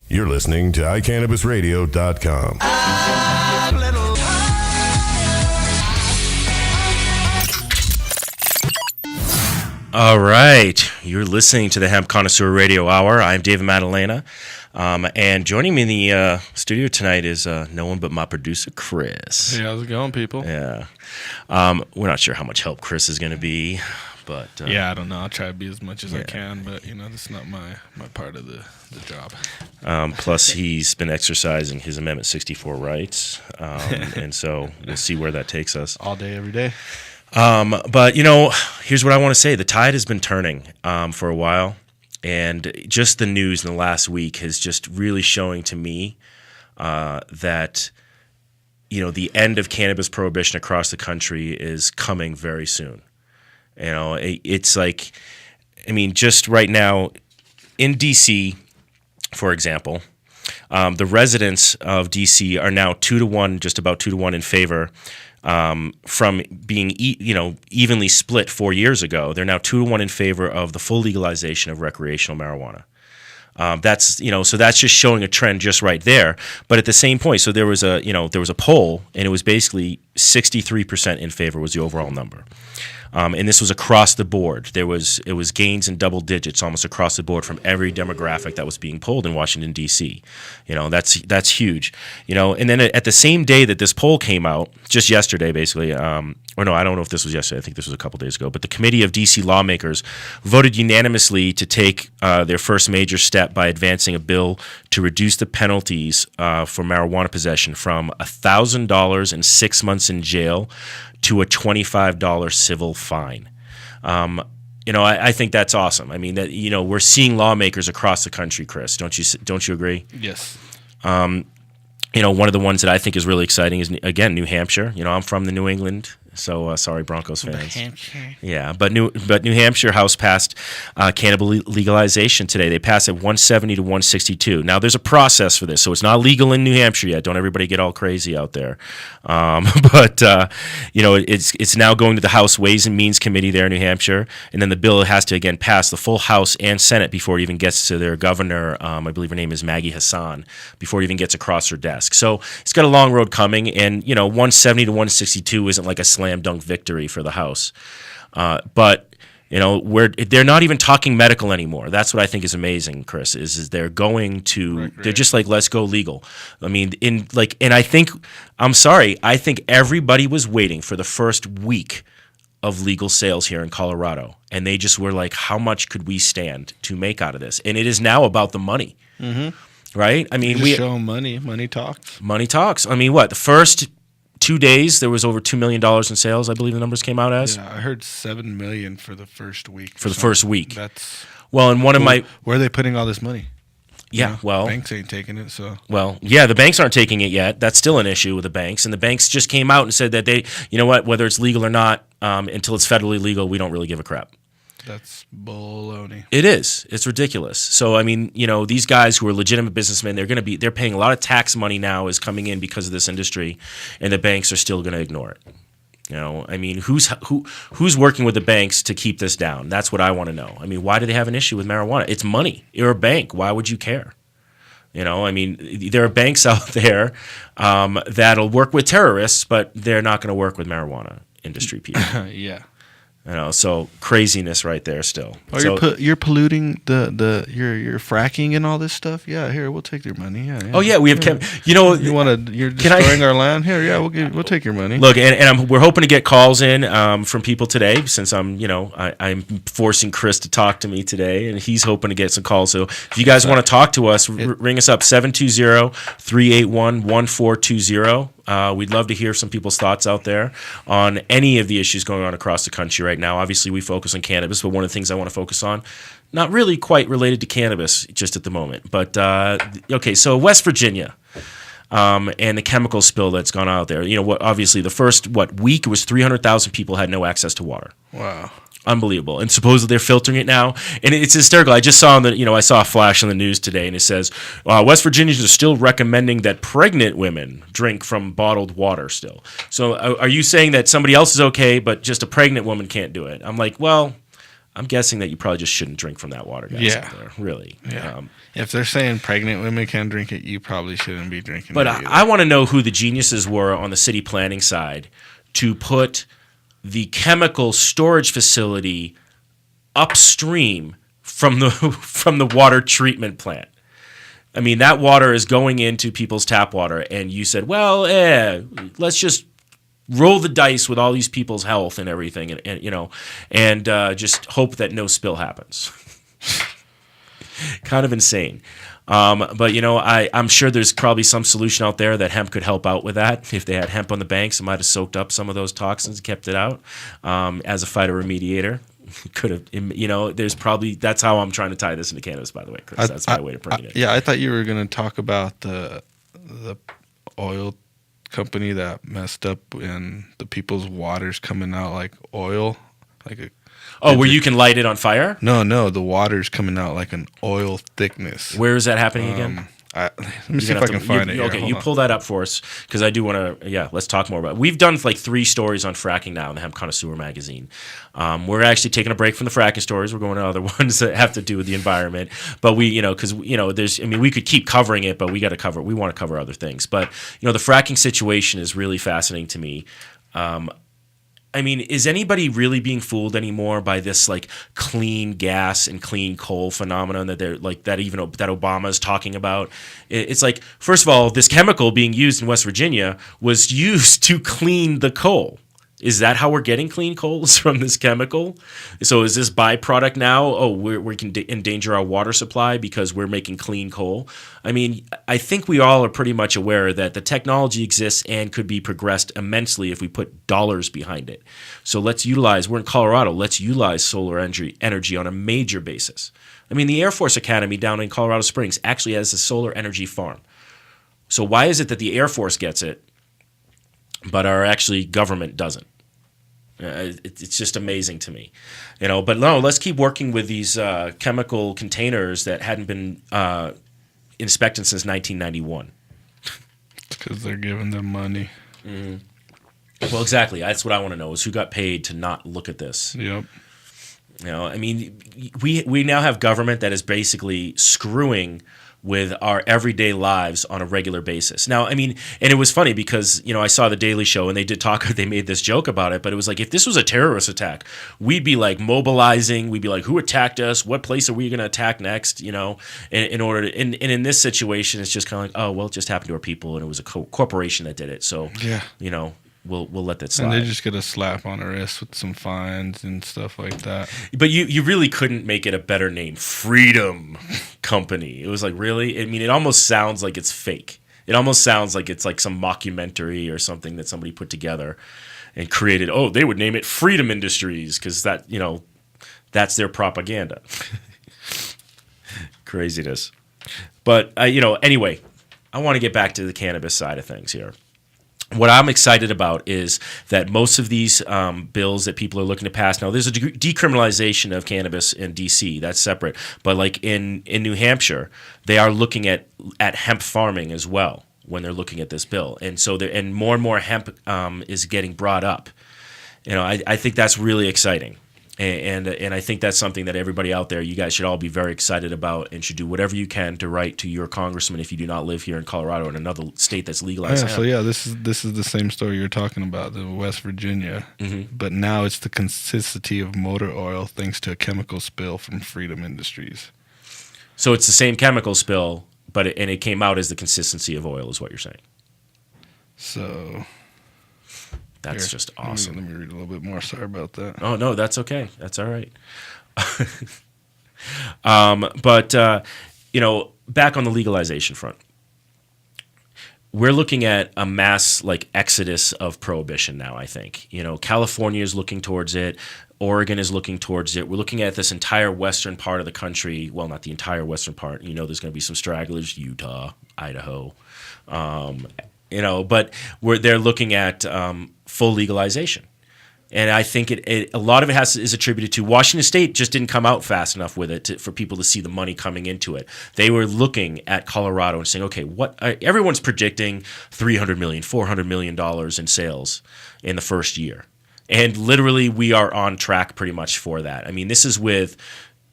You're listening to iCannabisRadio.com. All right, you're listening to the Hemp Connoisseur Radio Hour. I'm David Madalena, and joining me in the studio tonight is no one but my producer, Chris. Hey, how's it going, people? Yeah. We're not sure how much help Chris is going to be, but... yeah, I don't know. I'll try to be as much as I can, but, that's not my part of the job. Plus, he's been exercising his Amendment 64 rights, and so we'll see where that takes us. All day, every day. But, here's what I want to say. The tide has been turning for a while, and just the news in the last week has just really showing to me that, the end of cannabis prohibition across the country is coming very soon. It's like, just right now in D.C., for example, the residents of D.C. are now 2-1, just about 2-1 in favor. From being evenly split 4 years ago, they're now 2-1 in favor of the full legalization of recreational marijuana. So that's just showing a trend just right there. But at the same point, so there was a poll, and it was basically 63% in favor was the overall number. And this was across the board. It was gains in double digits almost across the board from every demographic that was being polled in Washington, D.C. That's huge. And then at the same day that this poll came out, just yesterday basically, or no, I don't know if this was yesterday. I think this was a couple days ago. But the committee of D.C. lawmakers voted unanimously to take their first major step by advancing a bill to reduce the penalties for marijuana possession from $1,000 and 6 months in jail to a $25 civil fine. I think that's awesome. We're seeing lawmakers across the country, Chris. Don't you agree? Yes. One of the ones that I think is really exciting is, again, New Hampshire. I'm from the New England, so sorry, Broncos fans. New Hampshire. Yeah, but New Hampshire House passed cannabis legalization today. They passed it 170 to 162. Now, there's a process for this, so it's not legal in New Hampshire yet. Don't everybody get all crazy out there. It's now going to the House Ways and Means Committee there in New Hampshire, and then the bill has to, again, pass the full House and Senate before it even gets to their governor. I believe her name is Maggie Hassan, before it even gets across her desk. So it's got a long road coming, and 170 to 162 isn't like a slam dunk victory for the House, but they're not even talking medical anymore. That's what I think is amazing, Chris. Is they're going to they're just like, let's go legal. And I think I think everybody was waiting for the first week of legal sales here in Colorado, and they just were like, how much could we stand to make out of this? And it is now about the money. Mm-hmm. Right? We show money. Money talks. Money talks. The first 2 days there was over $2 million in sales, I believe the numbers came out as. Yeah, I heard $7 million for the first week. For the first week. That's well, and one of my where are they putting all this money? Yeah, well, banks ain't taking it, so. Well, yeah, the banks aren't taking it yet. That's still an issue with the banks, and the banks just came out and said that they, whether it's legal or not, until it's federally legal, we don't really give a crap. That's baloney. It is. It's ridiculous. So, these guys who are legitimate businessmen, they're paying a lot of tax money now is coming in because of this industry, and the banks are still going to ignore it. Who's working with the banks to keep this down? That's what I want to know. Why do they have an issue with marijuana? It's money. You're a bank. Why would you care? There are banks out there that'll work with terrorists, but they're not going to work with marijuana industry people. Yeah. So craziness right there still. Oh, you're polluting you're fracking and all this stuff. Yeah, here we'll take your money. Yeah. Oh yeah, we have kept. You're destroying our land. Here, yeah, we'll take your money. Look, and we're hoping to get calls in from people today, since I'm forcing Chris to talk to me today, and he's hoping to get some calls. So if you guys want to talk to us, ring us up 720-381-1420. We'd love to hear some people's thoughts out there on any of the issues going on across the country right now. Obviously, we focus on cannabis, but one of the things I want to focus on, not really quite related to cannabis just at the moment. But, so West Virginia and the chemical spill that's gone out there. Obviously, the first, week, it was 300,000 people had no access to water. Wow. Unbelievable. And supposedly they're filtering it now. And it's hysterical. I just saw I saw a flash on the news today, and it says, West Virginians are still recommending that pregnant women drink from bottled water still. So are you saying that somebody else is okay, but just a pregnant woman can't do it? I'm like, well, I'm guessing that you probably just shouldn't drink from that water, guys. Out there, really. Yeah. If they're saying pregnant women can't drink it, you probably shouldn't be drinking but it either. I want to know who the geniuses were on the city planning side to put the chemical storage facility upstream from the water treatment plant. I mean, that water is going into people's tap water, and you said, well, let's just roll the dice with all these people's health and everything, and just hope that no spill happens. Kind of insane. But, I'm sure there's probably some solution out there that hemp could help out with that. If they had hemp on the banks, it might have soaked up some of those toxins and kept it out as a phytoremediator. Could have, there's probably, that's how I'm trying to tie this into cannabis, by the way, Chris. That's my way to bring it in. Yeah, I thought you were going to talk about the oil company that messed up and the people's water's coming out like oil. Where you can light it on fire? No, the water's coming out like an oil thickness. Where is that happening again? Let me see if I can find it. Okay, you pull that up for us because I do want to. Let's talk more about it. We've done like 3 stories on fracking now in the Hemp Connoisseur magazine. We're actually taking a break from the fracking stories. We're going to other ones that have to do with the environment. But because there's. I mean, we could keep covering it, but we got to cover. We want to cover other things. But the fracking situation is really fascinating to me. I mean, is anybody really being fooled anymore by this like clean gas and clean coal phenomenon that they're like that Obama is talking about? It's like, first of all, this chemical being used in West Virginia was used to clean the coal. Is that how we're getting clean coals from this chemical? So is this byproduct now? We can endanger our water supply because we're making clean coal. I mean, I think we all are pretty much aware that the technology exists and could be progressed immensely if we put dollars behind it. So we're in Colorado, let's utilize solar energy on a major basis. I mean, the Air Force Academy down in Colorado Springs actually has a solar energy farm. So why is it that the Air Force gets it, but our actually government doesn't? It's just amazing to me, But no, let's keep working with these chemical containers that hadn't been inspected since 1991. Because they're giving them money. Mm-hmm. Well, exactly. That's what I want to know: is who got paid to not look at this. Yep. I mean, we now have government that is basically screwing with our everyday lives on a regular basis. Now, I mean, and it was funny because, I saw the Daily Show and they made this joke about it, but it was like, if this was a terrorist attack, we'd be like mobilizing, we'd be like, who attacked us? What place are we going to attack next? In order to, and in this situation, it's just kind of like, oh, well, it just happened to our people and it was a corporation that did it. So, yeah. We'll let that slide. And they just get a slap on the wrist with some fines and stuff like that. But you really couldn't make it a better name. Freedom Company. It was like, really? I mean, it almost sounds like it's fake. It almost sounds like it's like some mockumentary or something that somebody put together and created. Oh, they would name it Freedom Industries because that, that's their propaganda. Craziness. But, anyway, I want to get back to the cannabis side of things here. What I'm excited about is that most of these bills that people are looking to pass now, there's a decriminalization of cannabis in D.C. That's separate, but like in New Hampshire, they are looking at hemp farming as well when they're looking at this bill, and so and more hemp is getting brought up. I think that's really exciting. And I think that's something that everybody out there, you guys should all be very excited about and should do whatever you can to write to your congressman if you do not live here in Colorado or in another state that's legalized. Yeah, so this is the same story you're talking about, the West Virginia. Mm-hmm. But now it's the consistency of motor oil thanks to a chemical spill from Freedom Industries. So it's the same chemical spill, but it came out as the consistency of oil is what you're saying. So... That's just awesome. Let me read a little bit more. Sorry about that. Oh, no, that's okay. That's all right. But back on the legalization front, we're looking at a mass exodus of prohibition now, I think. California is looking towards it. Oregon is looking towards it. We're looking at this entire western part of the country. Well, not the entire western part. There's going to be some stragglers, Utah, Idaho. But they're looking at full legalization. And I think a lot of it is attributed to Washington State just didn't come out fast enough with it for people to see the money coming into it. They were looking at Colorado and saying, okay, everyone's predicting $300 million, $400 million in sales in the first year. And literally, we are on track pretty much for that. I mean, this is with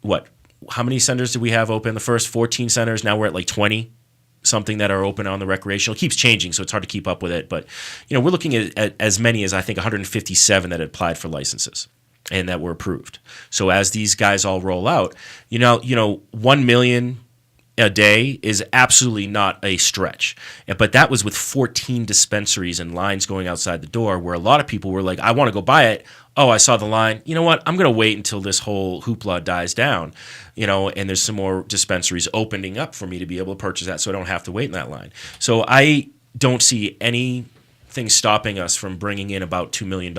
what? How many centers did we have open? The first 14 centers. Now we're at like 20 something that are open on the recreational. It keeps changing, so it's hard to keep up with it. But we're looking at as many as I think 157 that had applied for licenses and that were approved. So as these guys all roll out, 1 million a day is absolutely not a stretch. But that was with 14 dispensaries and lines going outside the door, where a lot of people were like, I want to go buy it. Oh, I saw the line. You know what? I'm going to wait until this whole hoopla dies down, and there's some more dispensaries opening up for me to be able to purchase that so I don't have to wait in that line. So I don't see anything stopping us from bringing in about $2 million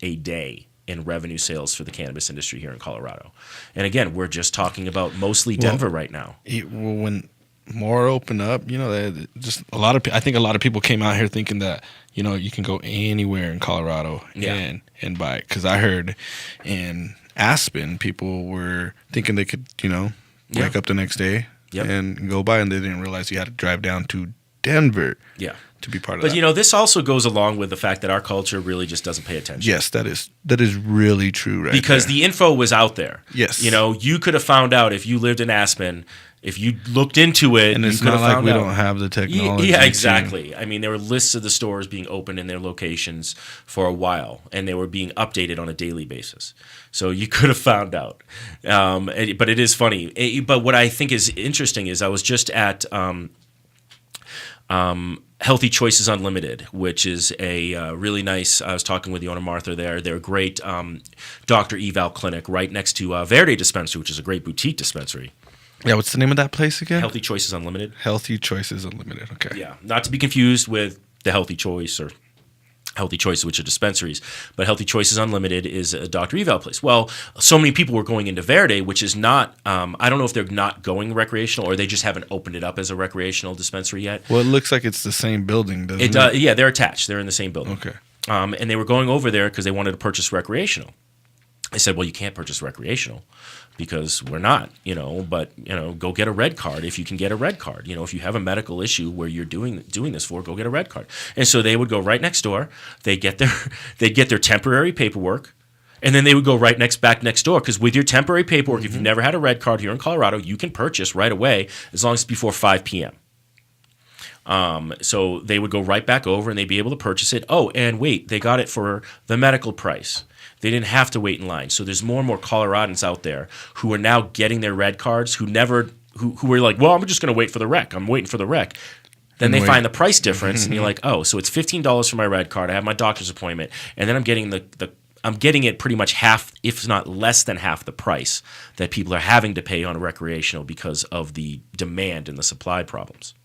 a day in revenue sales for the cannabis industry here in Colorado. And again, we're just talking about mostly Denver right now. When more open up, just I think a lot of people came out here thinking that, you can go anywhere in Colorado and buy it. Because I heard in Aspen, people were thinking they could, wake up the next day and go buy, and they didn't realize you had to drive down to Denver to be part of that. But, this also goes along with the fact that our culture really just doesn't pay attention. Yes, that is really true right Because there. the info was out there. Yes. You could have found out if you lived in Aspen. If you looked into it, and it's not like we don't have the technology. Yeah, exactly. I mean, there were lists of the stores being open in their locations for a while, and they were being updated on a daily basis. So you could have found out. But it is funny. But what I think is interesting is I was just at Healthy Choices Unlimited, which is a really nice, I was talking with the owner, Martha, there. They're a great doctor eval clinic right next to Verde Dispensary, which is a great boutique dispensary. Yeah, what's the name of that place again? Healthy Choices Unlimited. Healthy Choices Unlimited, okay. Yeah, not to be confused with the Healthy Choice or Healthy Choices, which are dispensaries. But Healthy Choices Unlimited is a doctor eval place. Well, so many people were going into Verde, which is not, I don't know if they're not going recreational or they just haven't opened it up as a recreational dispensary yet. Well, it looks like it's the same building, doesn't it? Yeah, they're attached. They're in the same building. Okay. And they were going over there because they wanted to purchase recreational. I said, well, you can't purchase recreational because we're not, but, go get a red card if you can get a red card. If you have a medical issue where you're doing this for, go get a red card. And so they would go right next door. They'd get their temporary paperwork, and then they would go right back next door because with your temporary paperwork, if you've never had a red card here in Colorado, you can purchase right away as long as it's before 5 p.m. So they would go right back over and they'd be able to purchase it. Oh, and wait, they got it for the medical price. They didn't have to wait in line. So there's more and more Coloradans out there who are now getting their red cards who were like, well, I'm just going to wait for the rec. I'm waiting for the rec. Then they find the price difference and you're like, oh, so it's $15 for my red card. I have my doctor's appointment. And then I'm getting I'm getting it pretty much half, if not less than half the price that people are having to pay on a recreational because of the demand and the supply problems.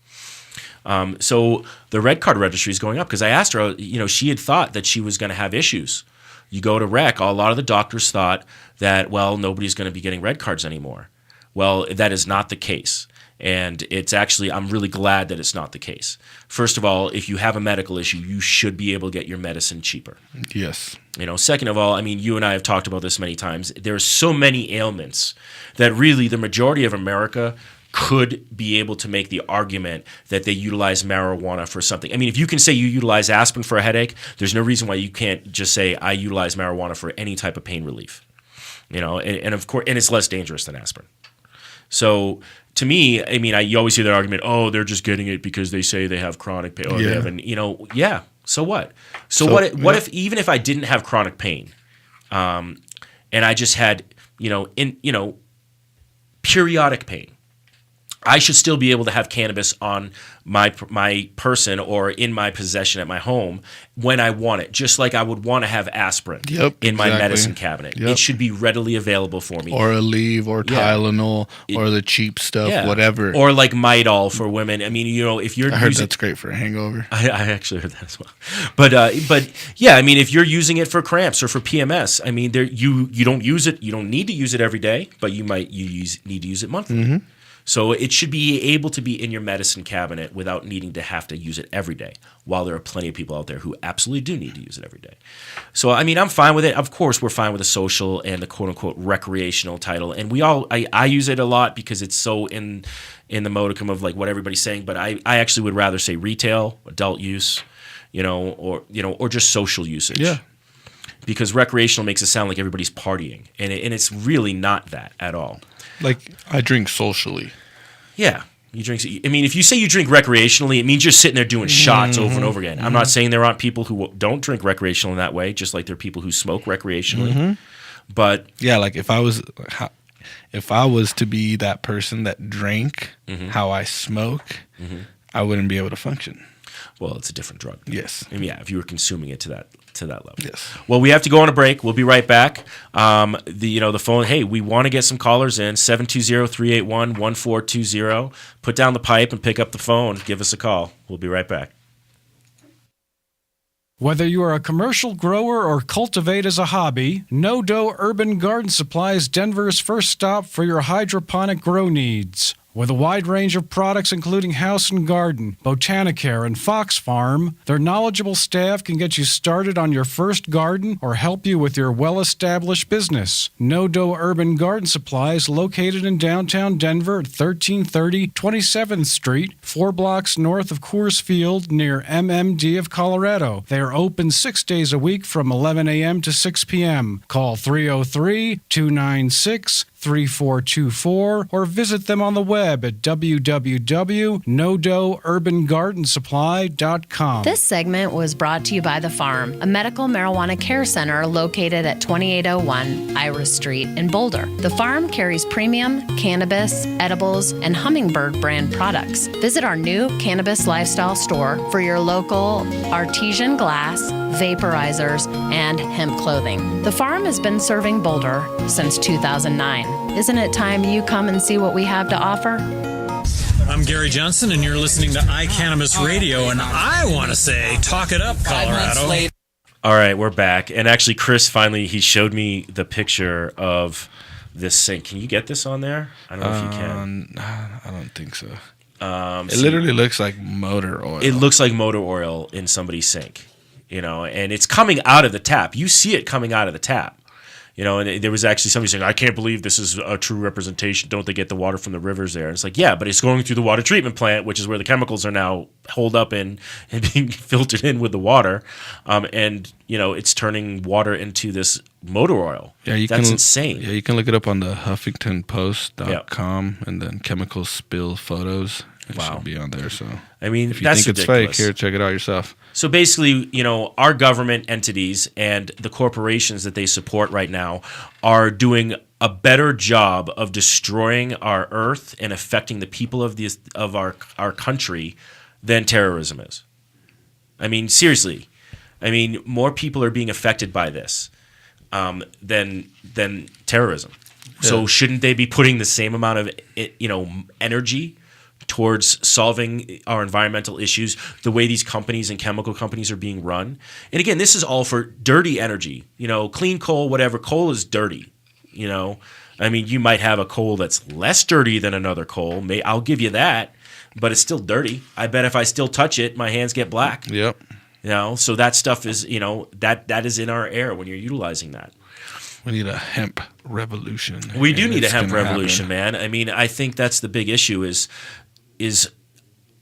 So the red card registry is going up because I asked her, she had thought that she was going to have issues. You go to rec, a lot of the doctors thought that, well, nobody's going to be getting red cards anymore. Well, that is not the case. And it's actually, I'm really glad that it's not the case. First of all, if you have a medical issue, you should be able to get your medicine cheaper. Yes. Second of all, I mean, you and I have talked about this many times. There are so many ailments that really the majority of America could be able to make the argument that they utilize marijuana for something. I mean, if you can say you utilize aspirin for a headache, there's no reason why you can't just say I utilize marijuana for any type of pain relief. And of course, and it's less dangerous than aspirin. So to me, I mean, you always hear that argument, oh, they're just getting it because they say they have chronic pain. So what? So what if, even if I didn't have chronic pain, and I just had, periodic pain, I should still be able to have cannabis on my person or in my possession at my home when I want it, just like I would want to have aspirin in my medicine cabinet. Yep. It should be readily available for me. Or Aleve or Tylenol or the cheap stuff, whatever. Or like Midol for women. I mean, if you're I heard that's great for a hangover. I actually heard that as well. But yeah, I mean, if you're using it for cramps or for PMS, I mean, you don't use it. You don't need to use it every day, but you need to use it monthly. Mm-hmm. So it should be able to be in your medicine cabinet without needing to have to use it every day, while there are plenty of people out there who absolutely do need to use it every day. So, I mean, I'm fine with it. Of course, we're fine with the social and the quote-unquote recreational title. And I use it a lot because it's so in the modicum of like what everybody's saying. But I actually would rather say retail, adult use, or just social usage. Yeah. because recreational makes it sound like everybody's partying, and it's really not that at all. Like, I drink socially. Yeah. You drink. I mean, if you say you drink recreationally, it means you're sitting there doing shots over and over again. I'm not saying there aren't people who don't drink recreational in that way, just like there are people who smoke recreationally. But yeah, like if I was to be that person that drank how I smoke, I wouldn't be able to function. Well, it's a different drug. Yes. I mean, yeah, if you were consuming it to that level. Yes. Well, we have to go on a break. We'll be right back. The phone. Hey, we want to get some callers in. 720-381-1420. Put down the pipe and pick up the phone. Give us a call. We'll be right back. Whether you are a commercial grower or cultivate as a hobby, No Dough Urban Garden Supply is Denver's first stop for your hydroponic grow needs. With a wide range of products including House and Garden, Botanicare, and Fox Farm, their knowledgeable staff can get you started on your first garden or help you with your well-established business. No Dough Urban Garden Supply is located in downtown Denver at 1330 27th Street, 4 blocks north of Coors Field near MMD of Colorado. They are open 6 days a week from 11 a.m. to 6 p.m. Call 303-296-3424 or visit them on the web at www.nodoughurbangardensupply.com. This segment was brought to you by The Farm, a medical marijuana care center located at 2801 Iris Street in Boulder. The Farm carries premium, cannabis, edibles, and Hummingbird brand products. Visit our new cannabis lifestyle store for your local artesian glass, vaporizers, and hemp clothing. The Farm has been serving Boulder since 2009. Isn't it time you come and see what we have to offer? I'm Gary Johnson, and you're listening to Cannabis Radio, and I want to say, talk it up, Colorado. All right, we're back. And actually, Chris he showed me the picture of this sink. Can you get this on there? I don't know if you can. I don't think so. It literally looks like motor oil. It looks like motor oil in somebody's sink, and it's coming out of the tap. You see it coming out of the tap. And there was actually somebody saying, I can't believe this is a true representation. Don't they get the water from the rivers there? And it's like, yeah, but it's going through the water treatment plant, which is where the chemicals are now holed up and being filtered in with the water. It's turning water into this motor oil. Yeah, that's insane. Yeah, you can look it up on the HuffingtonPost.com and then chemical spill photos. It should be on there. So I mean, if you think it's fake, here, check it out yourself. So basically, our government entities and the corporations that they support right now are doing a better job of destroying our earth and affecting the people of our country than terrorism is. I mean, seriously. I mean, more people are being affected by this than terrorism. Yeah. So shouldn't they be putting the same amount of energy towards solving our environmental issues, the way these companies and chemical companies are being run? And again, this is all for dirty energy. Clean coal, whatever. Coal is dirty. I mean, you might have a coal that's less dirty than another coal. I'll give you that, but it's still dirty. I bet if I still touch it, my hands get black. Yep. So that stuff is, that is in our air when you're utilizing that. We need a hemp revolution. We do need a hemp revolution, man. I mean, I think that's the big issue is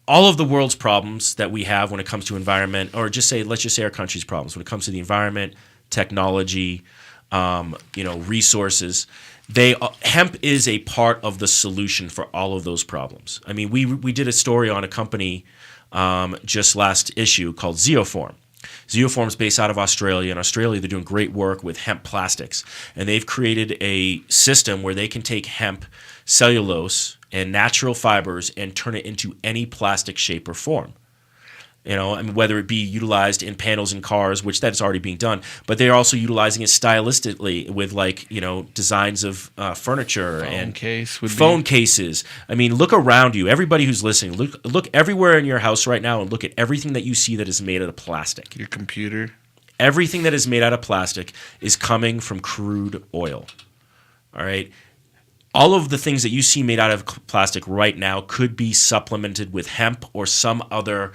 all of the world's problems that we have when it comes to environment, or let's just say our country's problems when it comes to the environment, technology, resources. Hemp is a part of the solution for all of those problems. I mean, we did a story on a company just last issue called Zeoform. Zeoform is based out of Australia. In Australia, they're doing great work with hemp plastics, and they've created a system where they can take hemp, cellulose, and natural fibers and turn it into any plastic shape or form. Whether it be utilized in panels in cars, which that's already being done, but they're also utilizing it stylistically with designs of furniture and phone cases. I mean, look around you. Everybody who's listening, look everywhere in your house right now and look at everything that you see that is made out of plastic. Your computer. Everything that is made out of plastic is coming from crude oil. All right? All of the things that you see made out of plastic right now could be supplemented with hemp or some other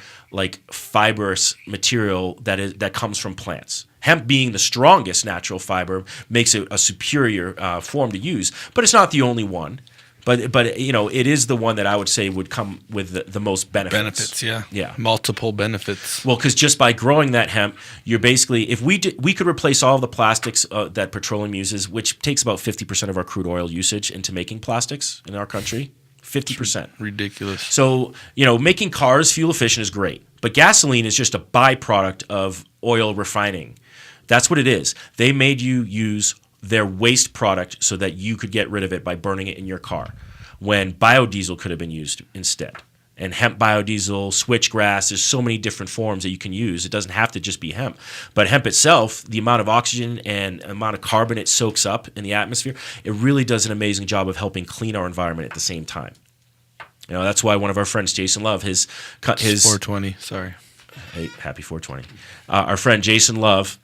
fibrous material that comes from plants. Hemp being the strongest natural fiber makes it a superior form to use, but it's not the only one. But it is the one that I would say would come with the most benefits. Benefits, yeah. Yeah. Multiple benefits. Well, because just by growing that hemp, you're basically, if we could replace all of the plastics that petroleum uses, which takes about 50% of our crude oil usage into making plastics in our country. 50%. Ridiculous. So, making cars fuel efficient is great, but gasoline is just a byproduct of oil refining. That's what it is. They made you use their waste product so that you could get rid of it by burning it in your car, when biodiesel could have been used instead. And hemp biodiesel, switchgrass, there's so many different forms that you can use. It doesn't have to just be hemp. But hemp itself, the amount of oxygen and amount of carbon it soaks up in the atmosphere, it really does an amazing job of helping clean our environment at the same time. That's why one of our friends, Jason Love, his 420, sorry. Hey, happy 420. Our friend Jason Love,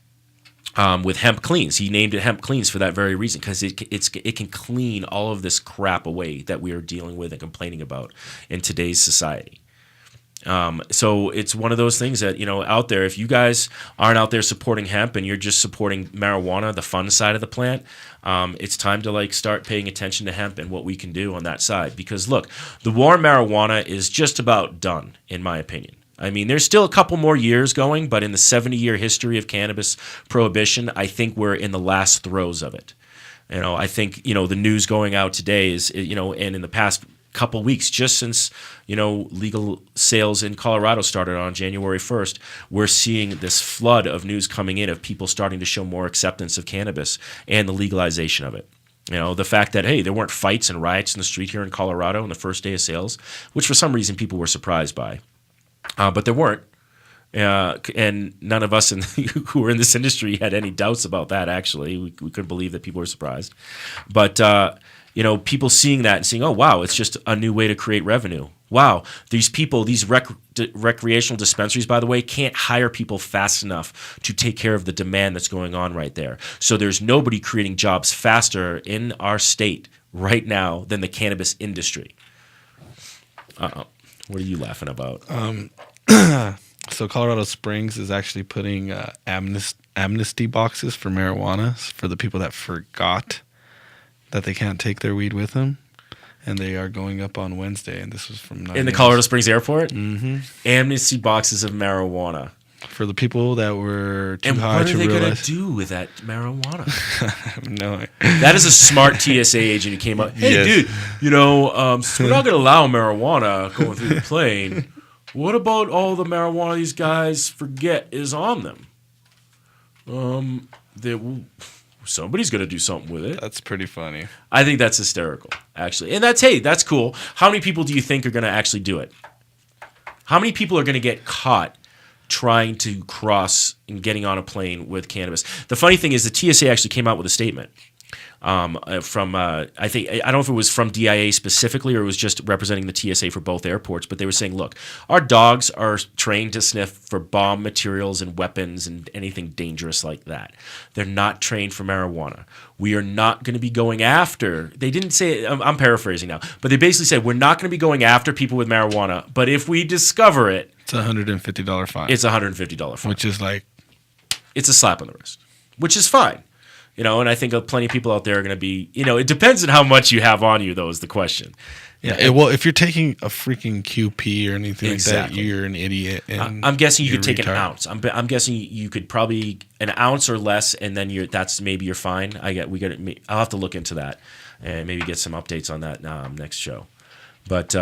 with Hemp Cleans, he named it Hemp Cleans for that very reason, because it can clean all of this crap away that we are dealing with and complaining about in today's society. So it's one of those things that, out there, if you guys aren't out there supporting hemp and you're just supporting marijuana, the fun side of the plant, it's time to start paying attention to hemp and what we can do on that side. Because look, the war on marijuana is just about done, in my opinion. I mean, there's still a couple more years going, but in the 70-year history of cannabis prohibition, I think we're in the last throes of it. I think, the news going out today is, and in the past couple weeks, just since, legal sales in Colorado started on January 1st, we're seeing this flood of news coming in of people starting to show more acceptance of cannabis and the legalization of it. The fact that, hey, there weren't fights and riots in the street here in Colorado on the first day of sales, which for some reason people were surprised by. But there weren't. And none of us who were in this industry had any doubts about that, actually. We couldn't believe that people were surprised. But, people seeing that and seeing, oh, wow, it's just a new way to create revenue. Wow, these people, these recreational dispensaries, by the way, can't hire people fast enough to take care of the demand that's going on right there. So there's nobody creating jobs faster in our state right now than the cannabis industry. What are you laughing about? So Colorado Springs is actually putting amnesty boxes for marijuana for the people that forgot that they can't take their weed with them. And they are going up on Wednesday, and this was from 9 in the Colorado Springs airport? Mm-hmm. Amnesty boxes of marijuana. For the people that were too and high to realize. And what are they going to do with that marijuana? I have no idea. That is a smart TSA agent who came up. Hey, yes. dude, since we're not going to allow marijuana going through the plane, what about all the marijuana these guys forget is on them? Somebody's going to do something with it. That's pretty funny. I think that's hysterical, actually. And that's cool. How many people do you think are going to actually do it? How many people are going to get caught trying to cross and getting on a plane with cannabis? The funny thing is the TSA actually came out with a statement from I don't know if it was from DIA specifically or it was just representing the TSA for both airports, but they were saying, look, our dogs are trained to sniff for bomb materials and weapons and anything dangerous like that. They're not trained for marijuana. We are not going to be going after, they didn't say, I'm paraphrasing now, but they basically said we're not going to be going after people with marijuana, but if we discover it, it's a $150 fine. It's a $150 fine. Which is it's a slap on the wrist, which is fine. And I think plenty of people out there are going to be, it depends on how much you have on you, though, is the question. Yeah, well, if you're taking a freaking QP or anything exactly. like that, you're an idiot. And I'm guessing you could take an ounce. I'm guessing you could probably an ounce or less, and then that's maybe you're fine. I'll have to look into that and maybe get some updates on that next show. But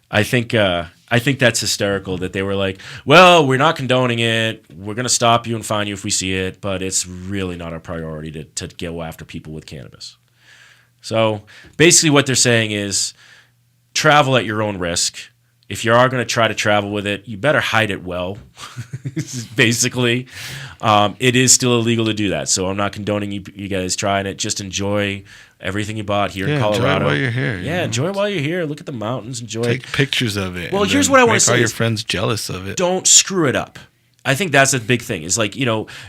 I think that's hysterical that they were like, well, we're not condoning it. We're going to stop you and fine you if we see it, but it's really not our priority to go after people with cannabis. So basically what they're saying is travel at your own risk. If you are going to try to travel with it, you better hide it well, basically. It is still illegal to do that, so I'm not condoning you guys trying it. Just enjoy everything you bought here in Colorado. Enjoy it while you're here. Yeah, enjoy it while you're here. Look at the mountains. Enjoy it. Take pictures of it. Well, here's what I want to say. Make all your friends jealous of it. Don't screw it up. I think that's a big thing. Is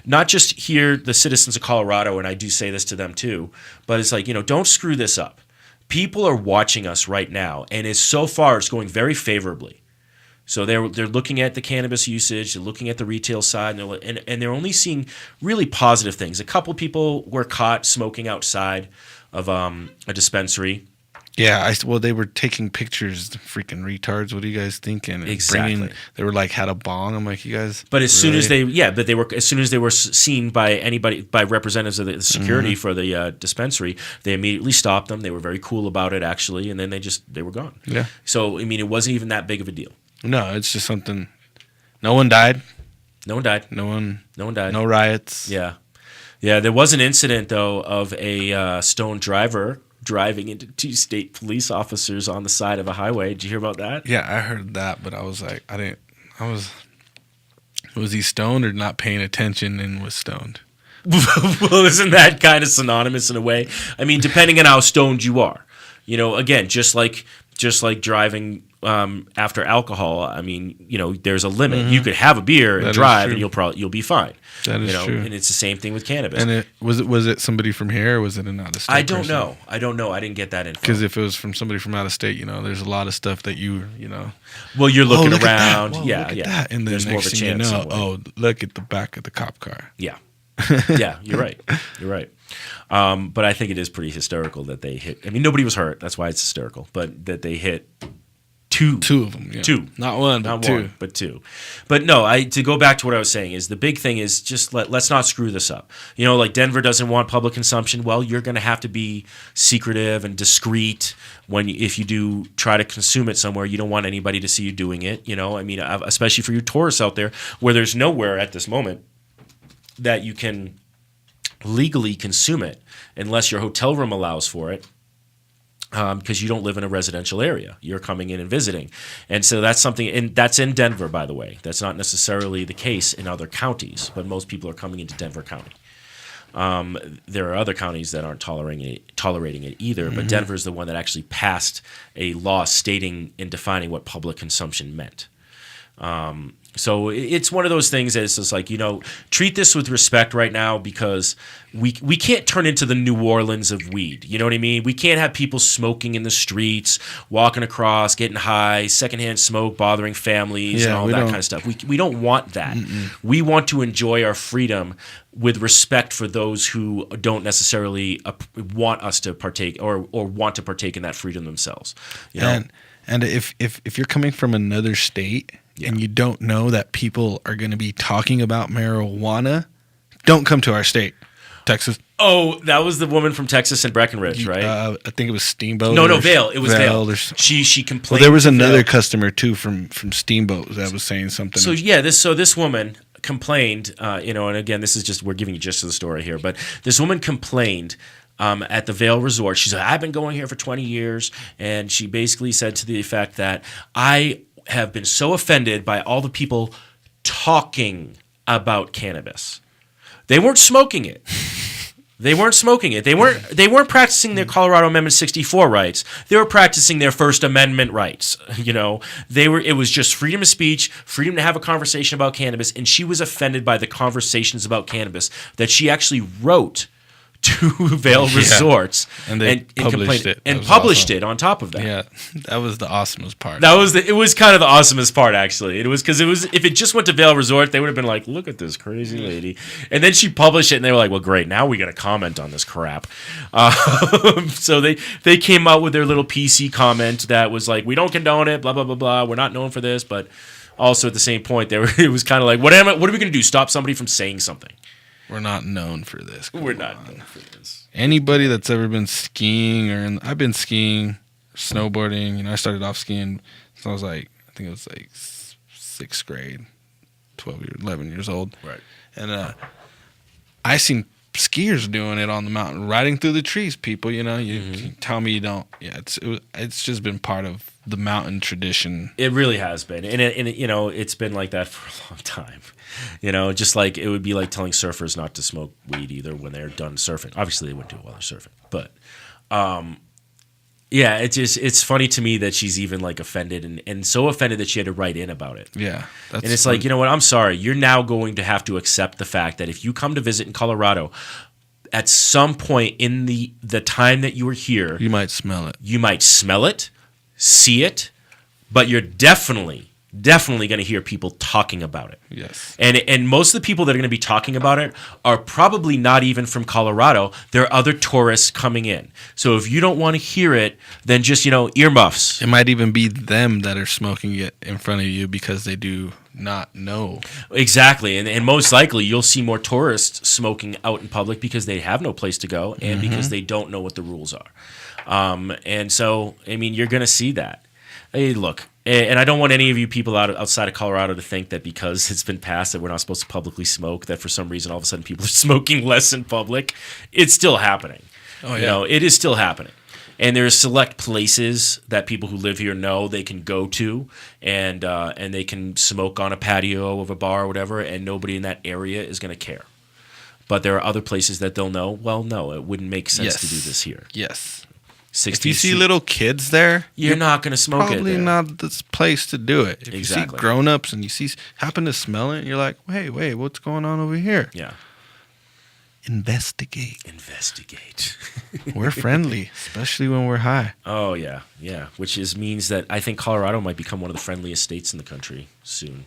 not just here, the citizens of Colorado, and I do say this to them too, but it's don't screw this up. People are watching us right now, and so far it's going very favorably. So they're looking at the cannabis usage, they're looking at the retail side, and they're only seeing really positive things. A couple people were caught smoking outside of a dispensary, Yeah, well, they were taking pictures, freaking retards. What are you guys thinking? And Exactly. They were like had a bong. I'm like, you guys. But as soon as really? as soon as they were seen by representatives of the security for the dispensary, they immediately stopped them. They were very cool about it, actually, and then they were gone. Yeah. So I mean, it wasn't even that big of a deal. No, it's just something. No one died. No one died. No one died. No riots. Yeah. There was an incident though of a stoned driver driving into 2 state police officers on the side of a highway. Did you hear about that? Yeah, I heard that, but I was like, was he stoned or not paying attention and was stoned? Well, isn't that kind of synonymous in a way? I mean, depending on how stoned you are. Again, just like driving after alcohol. I mean, there's a limit. Mm-hmm. You could have a beer and That is drive, true. and you'll be fine. That is true. And it's the same thing with cannabis. And was it somebody from here or was it an out of state? I don't know. I didn't get that info. Because if it was from somebody from out of state, there's a lot of stuff that Well, you're looking look at that. around. Whoa, Yeah, look at yeah. that. And then There's more of next a thing you chance. know, somewhere. look at the back of the cop car. Yeah. Yeah, you're right. You're right. But I think it is pretty hysterical that they hit. I mean, nobody was hurt. That's why it's hysterical. But that they hit two of them. Yeah. Two. Not one, but Not two. one, but two. But no, to go back to what I was saying is the big thing is just let's not screw this up. Like Denver doesn't want public consumption. Well, you're going to have to be secretive and discreet if you do try to consume it somewhere. You don't want anybody to see you doing it. I mean, especially for you tourists out there where there's nowhere at this moment that you can legally consume it unless your hotel room allows for it. Because you don't live in a residential area. You're coming in and visiting. And so that's something, and that's in Denver, by the way. That's not necessarily the case in other counties, but most people are coming into Denver County. There are other counties that aren't tolerating it either, but Denver is the one that actually passed a law stating and defining what public consumption meant. So it's one of those things that it's just like, treat this with respect right now because we can't turn into the New Orleans of weed. You know what I mean? We can't have people smoking in the streets, walking across, getting high, secondhand smoke, bothering families and all that kind of stuff. We don't want that. We want to enjoy our freedom with respect for those who don't necessarily want us to partake or want to partake in that freedom themselves. And if you're coming from another state and you don't know that people are going to be talking about marijuana, don't come to our state, Texas. Oh, that was the woman from Texas and Breckenridge, right? I think it was Steamboat. No, Vail. It was Vail. Or She complained. Well, there was to another Vail. customer too from Steamboat that was saying something. So yeah, this woman complained. And again, this is just we're giving you gist of the story here, but this woman complained. At the Vail Resort. She said, I've been going here for 20 years. And she basically said to the effect that I have been so offended by all the people talking about cannabis. They weren't smoking it. They weren't practicing their Colorado Amendment 64 rights. They were practicing their First Amendment rights. It was just freedom of speech, freedom to have a conversation about cannabis. And she was offended by the conversations about cannabis that she actually wrote to Vail Resorts and published it. And published it on top of that. Yeah, that was the awesomest part. It was kind of the awesomest part, actually. It was because if it just went to Vail Resort, they would have been like, look at this crazy lady. And then she published it and they were like, well, great, now we got to comment on this crap. So they came out with their little PC comment that was like, we don't condone it, blah, blah, blah, blah. We're not known for this. But also at the same point, it was kind of like, what are we going to do? Stop somebody from saying something? We're not known for this. We're not known for this. Anybody that's ever been skiing I've been skiing, snowboarding. I started off skiing. So I think it was like 6th grade, 11 years old. Right. And I seen skiers doing it on the mountain, riding through the trees. People, you tell me you don't. Yeah, it's just been part of the mountain tradition. It really has been, and it's been like that for a long time. Just like it would be like telling surfers not to smoke weed either when they're done surfing. Obviously, they wouldn't do it while they're surfing, but yeah, it's funny to me that she's even like offended and so offended that she had to write in about it. Yeah, and it's like, you know what? I'm sorry. You're now going to have to accept the fact that if you come to visit in Colorado, at some point in the time that you are here, you might smell it. You might smell it, see it, but you're definitely definitely going to hear people talking about it. Yes. And most of the people that are going to be talking about it are probably not even from Colorado. There are other tourists coming in. So if you don't want to hear it, then just, earmuffs. It might even be them that are smoking it in front of you because they do not know. Exactly. And most likely you'll see more tourists smoking out in public because they have no place to go and because they don't know what the rules are. And so, you're going to see that. Hey, look, and I don't want any of you people outside of Colorado to think that because it's been passed that we're not supposed to publicly smoke, that for some reason all of a sudden people are smoking less in public. It's still happening. Oh, yeah. It is still happening. And there's select places that people who live here know they can go to, and they can smoke on a patio of a bar or whatever, and nobody in that area is going to care. But there are other places that they'll know, well, no, it wouldn't make sense to do this here. Yes. 60 If you see little kids there, you're not going to smoke it. Probably not the place to do it. If Exactly. you see grown-ups and you happen to smell it, you're like, hey, wait, what's going on over here? Yeah. Investigate. We're friendly, especially when we're high. Oh, yeah. Yeah. Which means that I think Colorado might become one of the friendliest states in the country soon.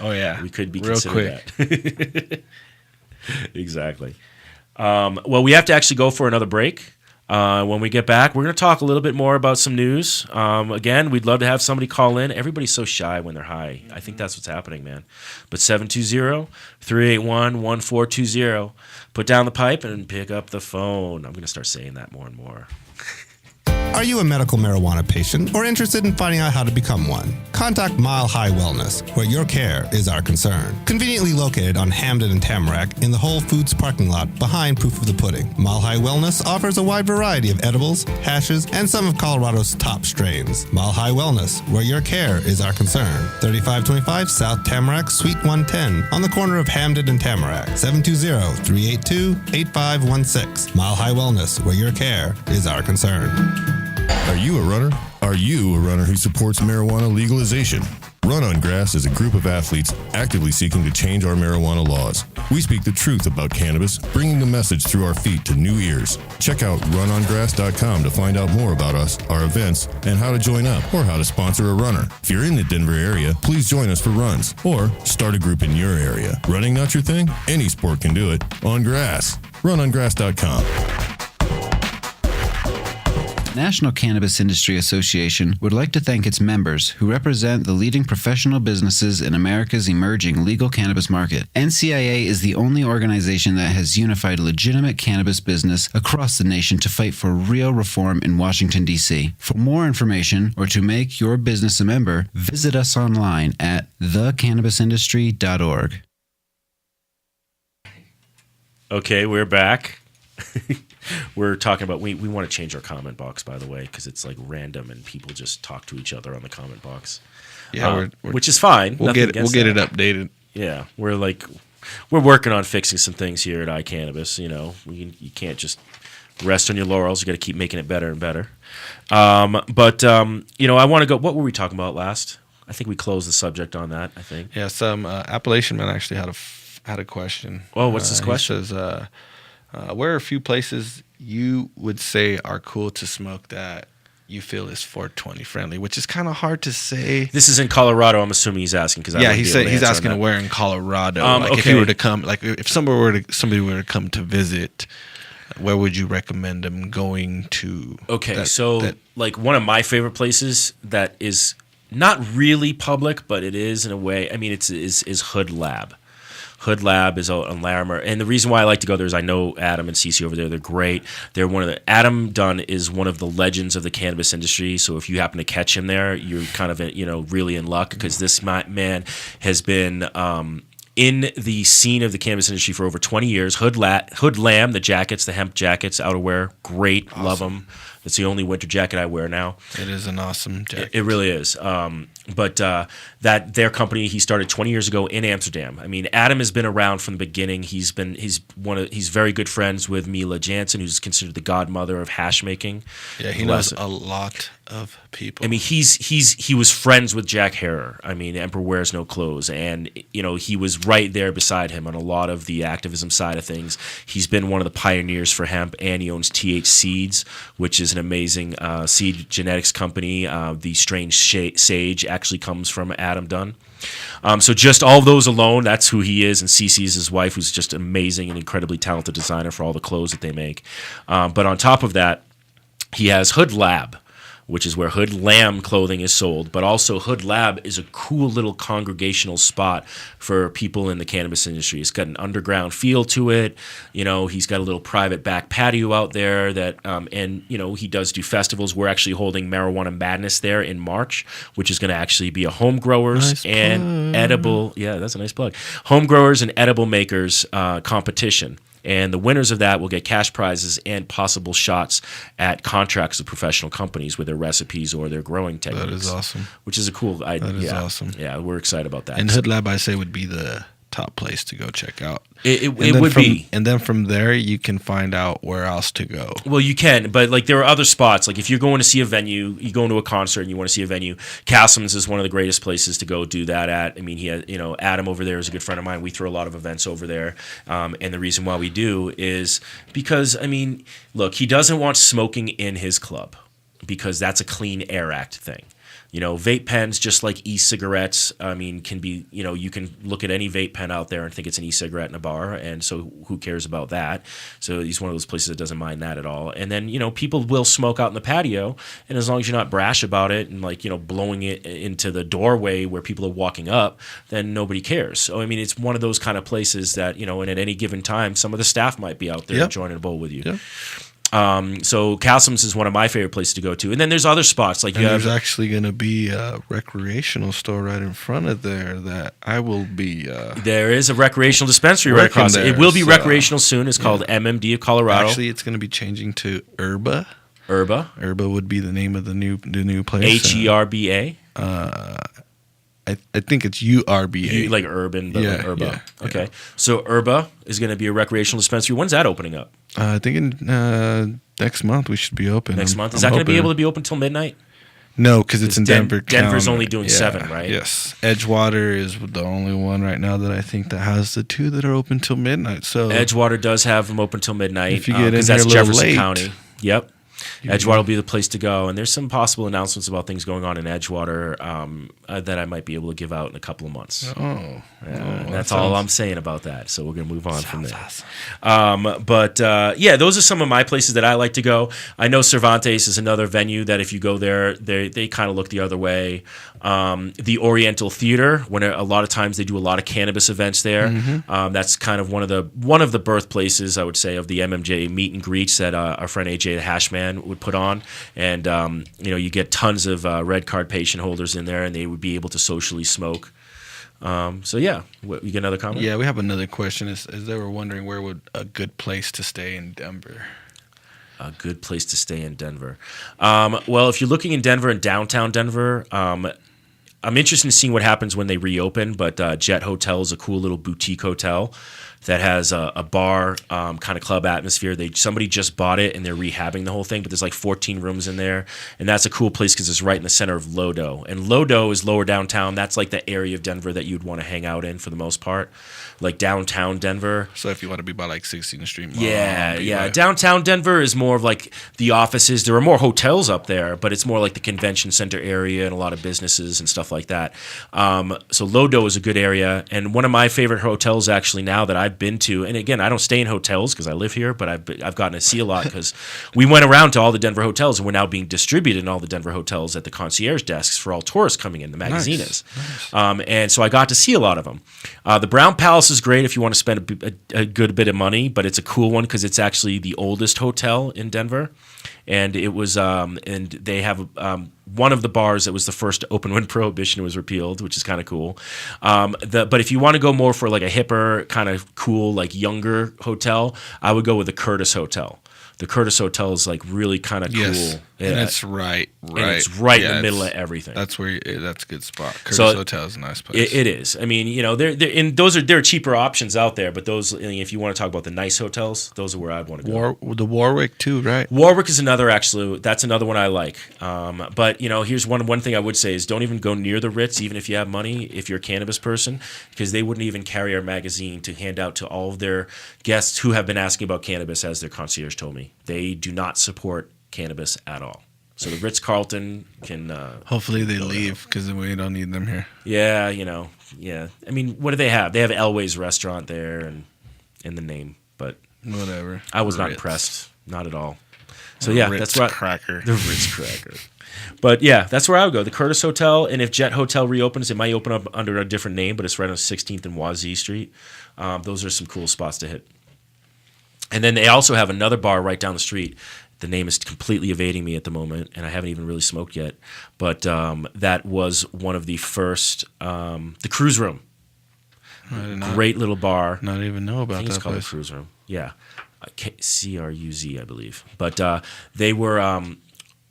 Oh, yeah. We could be real considered quick. that. Exactly. Well, we have to actually go for another break. When we get back, we're going to talk a little bit more about some news. Again, we'd love to have somebody call in. Everybody's so shy when they're high. I think that's what's happening, man. But 720-381-1420. Put down the pipe and pick up the phone. I'm going to start saying that more and more. Are you a medical marijuana patient or interested in finding out how to become one? Contact Mile High Wellness, where your care is our concern. Conveniently located on Hamden and Tamarack in the Whole Foods parking lot behind Proof of the Pudding. Mile High Wellness offers a wide variety of edibles, hashes, and some of Colorado's top strains. Mile High Wellness, where your care is our concern. 3525 South Tamarack, Suite 110, on the corner of Hamden and Tamarack. 720-382-8516. Mile High Wellness, where your care is our concern. Are you a runner? Are you a runner who supports marijuana legalization? Run on Grass is a group of athletes actively seeking to change our marijuana laws. We speak the truth about cannabis, bringing the message through our feet to new ears. Check out runongrass.com to find out more about us, our events, and how to join up or how to sponsor a runner. If you're in the Denver area, please join us for runs or start a group in your area. Running not your thing? Any sport can do it. On Grass. Runongrass.com. National Cannabis Industry Association would like to thank its members who represent the leading professional businesses in America's emerging legal cannabis market. NCIA is the only organization that has unified legitimate cannabis business across the nation to fight for real reform in Washington, D.C. For more information or to make your business a member, visit us online at thecannabisindustry.org. Okay, we're back. We're talking about we want to change our comment box, by the way, because it's like random and people just talk to each other on the comment box. Yeah, which is fine. We'll get it updated. Yeah, we're working on fixing some things here at iCannabis. You can't just rest on your laurels. You got to keep making it better and better. I want to go. What were we talking about last? I think we closed the subject on that. I think. Yeah, some Appalachian man actually had a question. Oh, what's his question? He says, where are a few places you would say are cool to smoke that you feel is 420 friendly, which is kind of hard to say. This is in Colorado. I'm assuming he's asking because he's asking where in Colorado. If you were to come, if somebody were to come to visit, where would you recommend them going to? Okay, one of my favorite places that is not really public, but it is in a way. I mean, is Hood Lab. Hood Lab is on Larimer, and the reason why I like to go there is I know Adam and Cece over there. They're great. Adam Dunn is one of the legends of the cannabis industry. So if you happen to catch him there, you're kind of really in luck because this man has been in the scene of the cannabis industry for over 20 years. Hood Lamb, the jackets, the hemp jackets, outerwear, great, awesome. Love them. It's the only winter jacket I wear now. It is an awesome jacket. It really is. But that their company he started 20 years ago in Amsterdam. I mean, Adam has been around from the beginning. He's very good friends with Mila Jansen, who's considered the godmother of hash making. Yeah, he knows a lot of people. I mean, he was friends with Jack Harrer. I mean, Emperor Wears No Clothes, and he was right there beside him on a lot of the activism side of things. He's been one of the pioneers for hemp, and he owns TH Seeds, which is is an amazing seed genetics company. The Strange Sage actually comes from Adam Dunn. So just all of those alone, that's who he is. And Cece is his wife, who's just amazing and incredibly talented designer for all the clothes that they make. But on top of that, he has Hood Lab, which is where Hood Lamb clothing is sold. But also Hood Lab is a cool little congregational spot for people in the cannabis industry. It's got an underground feel to it. You know, he's got a little private back patio out there that, and, you know, he does do festivals. We're actually holding Marijuana Madness there in March, which is going to actually be a home growers and edible. Yeah, that's a nice plug. Home growers and edible makers competition. And the winners of that will get cash prizes and possible shots at contracts with professional companies with their recipes or their growing techniques. That is awesome. Which is a cool idea. That is awesome. Yeah, we're excited about that. And Hood Lab, I say, would be the top place to go check out. It would be. And then from there, you can find out where else to go. Well, you can, but like there are other spots. Like if you're going to see a venue, you go into a concert and you want to see a venue, Castleman's is one of the greatest places to go do that at. I mean, he has, you know, Adam over there is a good friend of mine. We throw a lot of events over there. And the reason why we do is because, I mean, look, he doesn't want smoking in his club because that's a Clean Air Act thing. You know, vape pens, just like e-cigarettes, I mean, can be, you know, you can look at any vape pen out there and think it's an e-cigarette in a bar, and so who cares about that? So he's one of those places that doesn't mind that at all. And then, you know, people will smoke out in the patio, and as long as you're not brash about it and, like, you know, blowing it into the doorway where people are walking up, then nobody cares. So, I mean, it's one of those kind of places that, you know, and at any given time, some of the staff might be out there joining a bowl with you. Yep. So Castleman's is one of my favorite places to go to, and then there's other spots like there's actually going to be a recreational store right in front of there that I will be. There is a recreational dispensary right across there. It will be recreational soon. It's called MMD of Colorado. Actually, it's going to be changing to Herba. Herba would be the name of the new place. HERBA. I think it's URBA. Like urban, but like Herba. Yeah, okay. So Herba is going to be a recreational dispensary. When's that opening up? I think in next month we should be open. Next month? Is that going to be able to be open till midnight? No, because it's in Denver. Denver's only doing 7, right? Yes. Edgewater is the only one right now that I think that has the 2 that are open till midnight. So Edgewater does have them open till midnight. If you get in that's here a little Jefferson late, County. Yep. Edgewater will be the place to go, and there's some possible announcements about things going on in Edgewater that I might be able to give out in a couple of months. That's all I'm saying about that. So we're gonna move on from there. Awesome. Yeah, those are some of my places that I like to go. I know Cervantes is another venue that if you go there, they kind of look the other way. The Oriental Theater, when a lot of times they do a lot of cannabis events there. Mm-hmm. That's kind of one of the birthplaces, I would say, of the MMJ meet and greets that our friend AJ the Hashman would put on, and you know, you get tons of red card patient holders in there, and they would be able to socially smoke. So yeah, you get another comment? Yeah, we have another question. Is they were wondering where would a good place to stay in Denver? A good place to stay in Denver. Well, if you're looking in Denver and downtown Denver, I'm interested in seeing what happens when they reopen, but Jet Hotel is a cool little boutique hotel that has a bar kind of club atmosphere. Somebody just bought it and they're rehabbing the whole thing, but there's like 14 rooms in there, and that's a cool place because it's right in the center of Lodo. And Lodo is lower downtown. That's like the area of Denver that you'd want to hang out in for the most part, like downtown Denver. So if you want to be by like 16th Street Mall. Yeah. Downtown Denver is more of like the offices. There are more hotels up there, but it's more like the convention center area and a lot of businesses and stuff like that. So Lodo is a good area, and one of my favorite hotels actually now that I've been to, and again, I don't stay in hotels because I live here, but I've gotten to see a lot because we went around to all the Denver hotels, and we're now being distributed in all the Denver hotels at the concierge desks for all tourists coming in. The magazine is. And so I got to see a lot of them. The Brown Palace is great if you want to spend a good bit of money, but it's a cool one because it's actually the oldest hotel in Denver. And it was, and they have one of the bars that was the first to open when Prohibition was repealed, which is kind of cool. But if you want to go more for like a hipper, kind of cool, like younger hotel, I would go with the Curtis Hotel. The Curtis Hotel is like really kind of cool. And it's right. And it's right in the middle of everything. That's that's a good spot. Curtis Hotel is a nice place. It is. I mean, you know, there are cheaper options out there, but those, if you want to talk about the nice hotels, those are where I'd want to go. The Warwick too, right? Warwick is another that's another one I like. But you know, here's one thing I would say is don't even go near the Ritz, even if you have money, if you're a cannabis person, because they wouldn't even carry our magazine to hand out to all of their guests who have been asking about cannabis, as their concierge told me. They do not support cannabis at all. So the Ritz-Carlton can... Hopefully they leave because we don't need them here. Yeah, yeah. I mean, what do they have? They have Elway's restaurant there and in the name, but... Whatever. I was not impressed. Not at all. So yeah, that's right. The Ritz Cracker. But yeah, that's where I would go. The Curtis Hotel, and if Jet Hotel reopens, it might open up under a different name, but it's right on 16th and Wazee Street. Those are some cool spots to hit. And then they also have another bar right down the street. The name is completely evading me at the moment, and I haven't even really smoked yet. But that was one of the first, the Cruise Room. Great little bar. Not even know about that it's called place. The Cruise Room. Yeah. CRUZ, I believe. But they were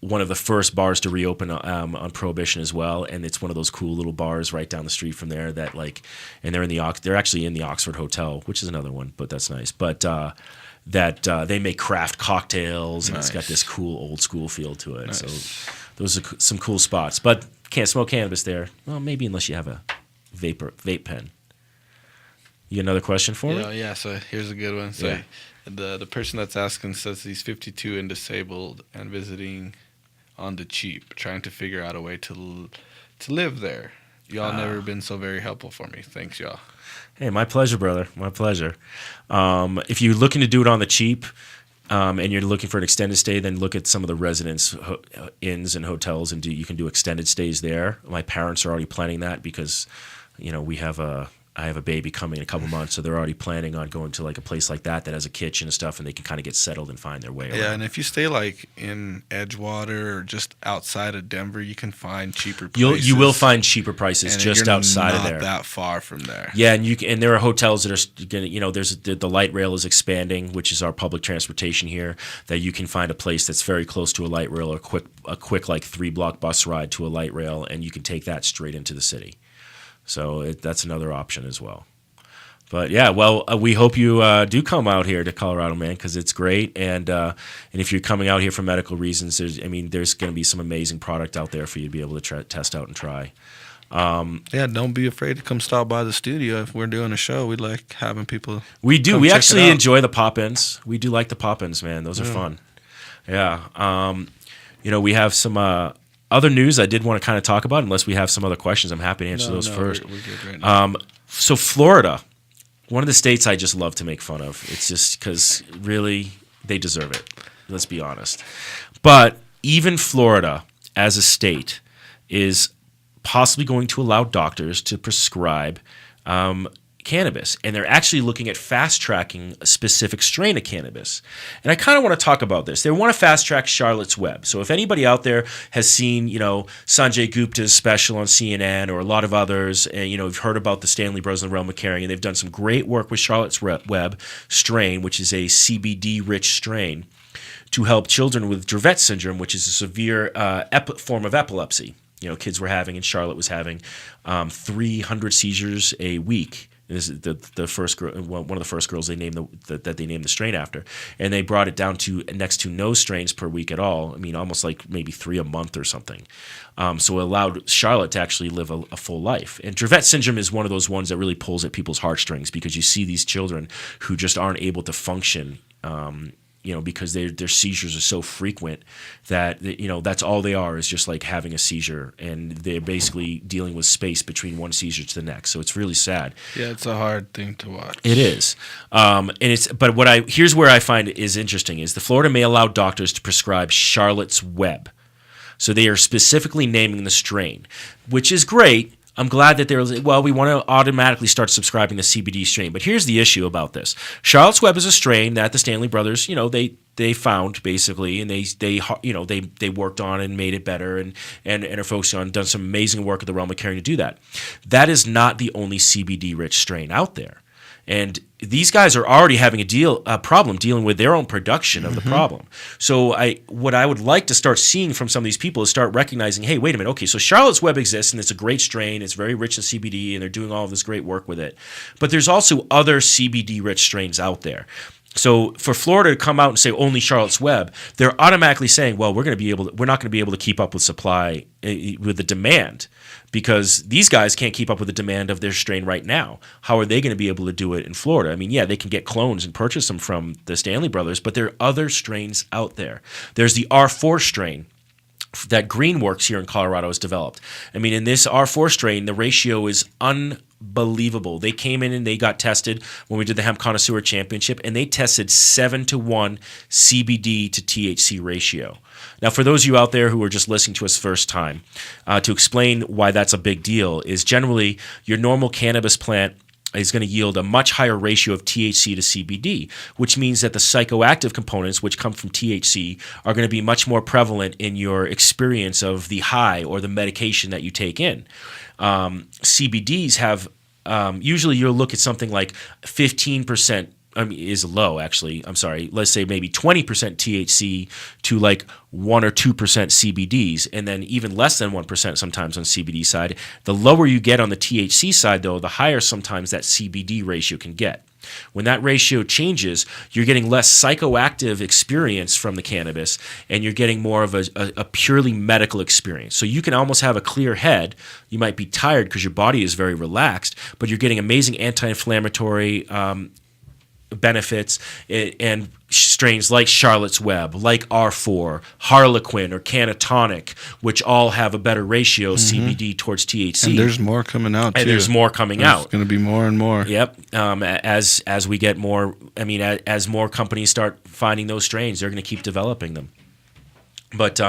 one of the first bars to reopen on Prohibition as well, and it's one of those cool little bars right down the street from there that and they're actually in the Oxford Hotel, which is another one, but that's nice. But they make craft cocktails, and It's got this cool old school feel to it. Nice. So those are some cool spots. But can't smoke cannabis there. Well, maybe unless you have a vape pen. You got another question for me? Yeah, so here's a good one. So the person that's asking says he's 52 and disabled and visiting on the cheap, trying to figure out a way to live there. Y'all never been so very helpful for me. Thanks, y'all. Hey, my pleasure, brother. My pleasure. If you're looking to do it on the cheap and you're looking for an extended stay, then look at some of the residence inns and hotels, and you can do extended stays there. My parents are already planning that because, I have a baby coming in a couple months, so they're already planning on going to a place like that has a kitchen and stuff, and they can kind of get settled and find their way around. Yeah, and if you stay in Edgewater or just outside of Denver, you can find cheaper places. You will find cheaper prices and just outside of there. Not that far from there. Yeah, and there are hotels that are going there's the light rail is expanding, which is our public transportation here, that you can find a place that's very close to a light rail or a quick 3-block bus ride to a light rail, and you can take that straight into the city. So that's another option as well. But yeah, well, we hope you do come out here to Colorado, man, because it's great. And if you're coming out here for medical reasons, there's going to be some amazing product out there for you to be able to test out and try. Don't be afraid to come stop by the studio. If we're doing a show, we like having people. We do. We actually enjoy the pop-ins. We do like the pop-ins, man. Those are fun. Yeah. We have some other news I did want to kind of talk about, unless we have some other questions. I'm happy to answer those first. We're good right now. So Florida, one of the states I just love to make fun of. It's just because really they deserve it. Let's be honest. But even Florida as a state is possibly going to allow doctors to prescribe cannabis, and they're actually looking at fast-tracking a specific strain of cannabis. And I kind of want to talk about this. They want to fast-track Charlotte's Web. So if anybody out there has seen, Sanjay Gupta's special on CNN or a lot of others, and, you've heard about the Stanley Brothers in the realm of carrying, they've done some great work with Charlotte's Web strain, which is a CBD-rich strain, to help children with Dravet syndrome, which is a severe form of epilepsy. Kids were having, and Charlotte was having 300 seizures a week. This is the first girl, one of the first girls they named that they named the strain after, and they brought it down to next to no strains per week at all. I mean, almost like maybe 3 a month or something. So it allowed Charlotte to actually live a full life. And Dravet syndrome is one of those ones that really pulls at people's heartstrings, because you see these children who just aren't able to function. Because their seizures are so frequent that, that's all they are, is just like having a seizure, and they're basically dealing with space between one seizure to the next. So it's really sad. Yeah, it's a hard thing to watch. It is. Here's where I find it is interesting is the Florida may allow doctors to prescribe Charlotte's Web. So they are specifically naming the strain, which is great. I'm glad that we want to automatically start subscribing the CBD strain. But here's the issue about this. Charlotte's Web is a strain that the Stanley Brothers, they found basically, and they worked on and made it better, and are focused on, done some amazing work at the realm of caring to do that. That is not the only CBD rich strain out there. And these guys are already having a problem dealing with their own production of the problem. So what I would like to start seeing from some of these people is start recognizing, hey, wait a minute, okay, so Charlotte's Web exists, and it's a great strain, it's very rich in CBD, and they're doing all of this great work with it. But there's also other CBD-rich strains out there. So for Florida to come out and say only Charlotte's Web, they're automatically saying, well, we're not going to be able to keep up with supply with the demand, because these guys can't keep up with the demand of their strain right now. How are they going to be able to do it in Florida? I mean, yeah, they can get clones and purchase them from the Stanley Brothers, but there are other strains out there. There's the R4 strain that Greenworks here in Colorado has developed. I mean, in this R4 strain, the ratio is unbelievable. They came in and they got tested when we did the Hemp Connoisseur Championship, and they tested 7-to-1 CBD to THC ratio. Now, for those of you out there who are just listening to us first time, to explain why that's a big deal is generally your normal cannabis plant is going to yield a much higher ratio of THC to CBD, which means that the psychoactive components, which come from THC, are going to be much more prevalent in your experience of the high or the medication that you take in. CBDs have, usually you'll look at something like 15%, is low actually. I'm sorry. Let's say maybe 20% THC to like 1 or 2% CBDs, and then even less than 1% sometimes on CBD side. The lower you get on the THC side, though, the higher sometimes that CBD ratio can get. When that ratio changes, you're getting less psychoactive experience from the cannabis, and you're getting more of a purely medical experience. So you can almost have a clear head. You might be tired because your body is very relaxed, but you're getting amazing anti-inflammatory benefits and strains like Charlotte's Web, like R4, Harlequin, or Canatonic, which all have a better ratio CBD towards THC. And there's more coming out, too. And there's more coming There's out. There's going to be more and more. Yep. As we get more, as more companies start finding those strains, they're going to keep developing them. But,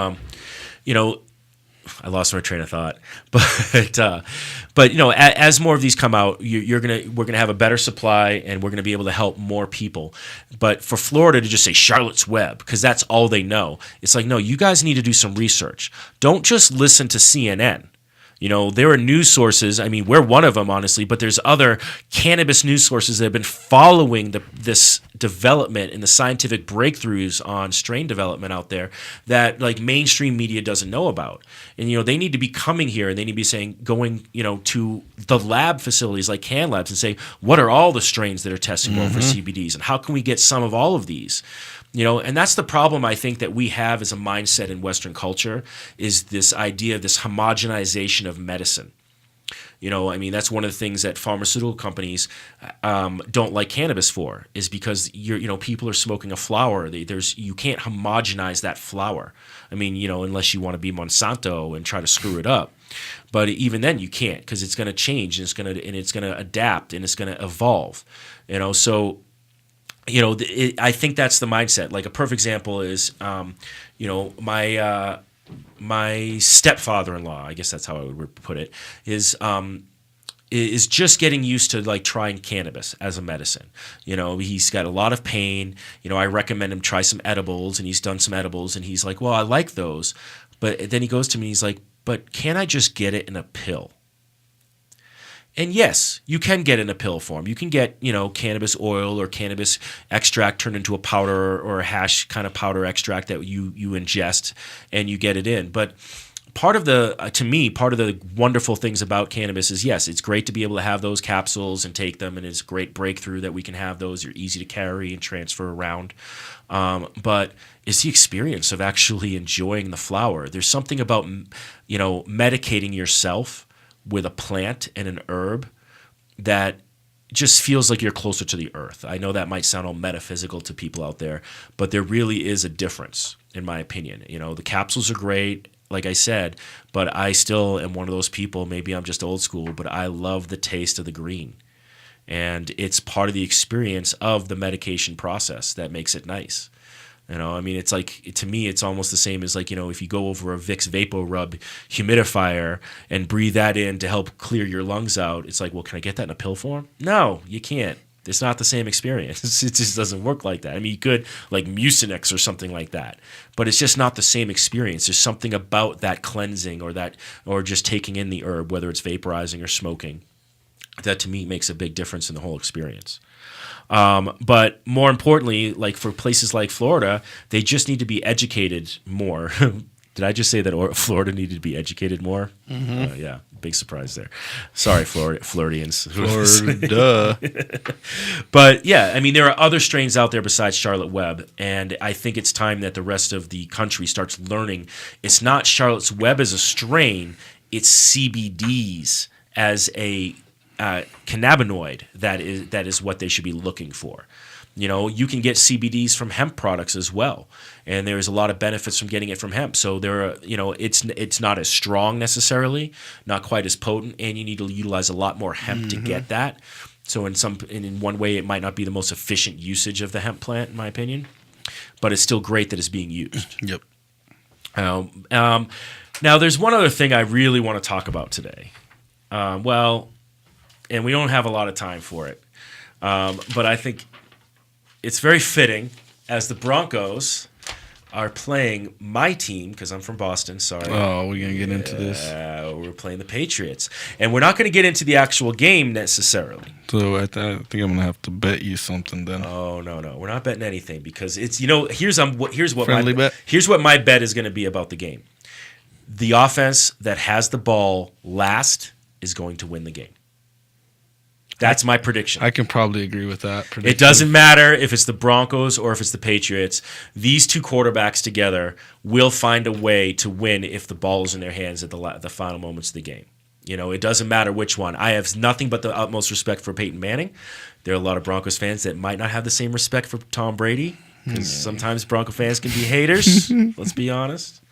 I lost my train of thought, but as more of these come out, we're gonna have a better supply, and we're gonna be able to help more people. But for Florida to just say Charlotte's Web because that's all they know, it's like, no, you guys need to do some research. Don't just listen to CNN. There are news sources. I mean, we're one of them, honestly, but there's other cannabis news sources that have been following this development and the scientific breakthroughs on strain development out there that like mainstream media doesn't know about. And, they need to be coming here, and they need to be going, to the lab facilities like Can Labs and say, what are all the strains that are testing well for CBDs, and how can we get some of all of these? And that's the problem I think that we have as a mindset in Western culture, is this idea of this homogenization of medicine. That's one of the things that pharmaceutical companies don't like cannabis for, is because people are smoking a flower. You can't homogenize that flower. Unless you want to be Monsanto and try to screw it up. But even then you can't, because it's going to change, and it's going to adapt, and it's going to evolve. So I think that's the mindset. Like a perfect example is, my stepfather-in-law, I guess that's how I would put it, is just getting used to like trying cannabis as a medicine. He's got a lot of pain. I recommend him try some edibles, and he's done some edibles, and he's like, well, I like those. But then he goes to me and he's like, but can I just get it in a pill? And yes, you can get it in a pill form. You can get, cannabis oil or cannabis extract turned into a powder or a hash kind of powder extract that you ingest and you get it in. But part of the wonderful things about cannabis is, yes, it's great to be able to have those capsules and take them, and it's a great breakthrough that we can have those. They're easy to carry and transfer around. But it's the experience of actually enjoying the flower. There's something about, medicating yourself with a plant and an herb that just feels like you're closer to the earth. I know that might sound all metaphysical to people out there, but there really is a difference, in my opinion. The capsules are great, like I said, but I still am one of those people, maybe I'm just old school, but I love the taste of the green. And it's part of the experience of the medication process that makes it nice. It's like, to me, it's almost the same as like, if you go over a Vicks VapoRub humidifier and breathe that in to help clear your lungs out, it's like, well, can I get that in a pill form? No, you can't. It's not the same experience. It just doesn't work like that. You could like Mucinex or something like that, but it's just not the same experience. There's something about that cleansing or just taking in the herb, whether it's vaporizing or smoking, that to me makes a big difference in the whole experience. But more importantly, like for places like Florida, they just need to be educated more Did I just say that Florida needed to be educated more? Yeah, big surprise there. Sorry, Floridians. Florida. But yeah, I mean, there are other strains out there besides Charlotte Web, and I think it's time that the rest of the country starts learning it's not Charlotte's Web as a strain, it's CBDs as a cannabinoid that is what they should be looking for. You know, you can get CBDs from hemp products as well, and there's a lot of benefits from getting it from hemp. So there are, you know, it's not as strong necessarily, not quite as potent, and you need to utilize a lot more hemp to get that. So in one way, it might not be the most efficient usage of the hemp plant, in my opinion, but it's still great that it's being used. Yep. Now, there's one other thing I really want to talk about today. And we don't have a lot of time for it, but I think it's very fitting as the Broncos are playing my team, because I'm from Boston, sorry. Oh, we're going to get into this. We're playing the Patriots. And we're not going to get into the actual game necessarily. So I think I'm going to have to bet you something then. Oh, no. We're not betting anything because it's, you know, here's what my bet is going to be about the game. The offense that has the ball last is going to win the game. That's my prediction. I can probably agree with that prediction. It doesn't matter if it's the Broncos or if it's the Patriots. These two quarterbacks together will find a way to win if the ball is in their hands at the final moments of the game. You know, it doesn't matter which one. I have nothing but the utmost respect for Peyton Manning. There are a lot of Broncos fans that might not have the same respect for Tom Brady, because sometimes Bronco fans can be haters. Let's be honest.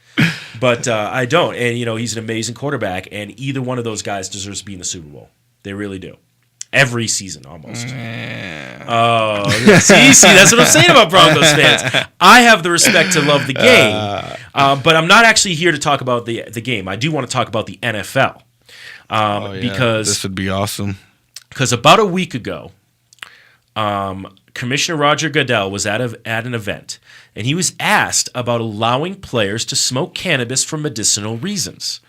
But I don't. And, you know, he's an amazing quarterback, and either one of those guys deserves to be in the Super Bowl. They really do. Every season, almost. Oh, see, that's what I'm saying about Broncos fans. I have the respect to love the game, but I'm not actually here to talk about the game. I do want to talk about the NFL, because this would be awesome. Because about a week ago, Commissioner Roger Goodell was at an event, and he was asked about allowing players to smoke cannabis for medicinal reasons,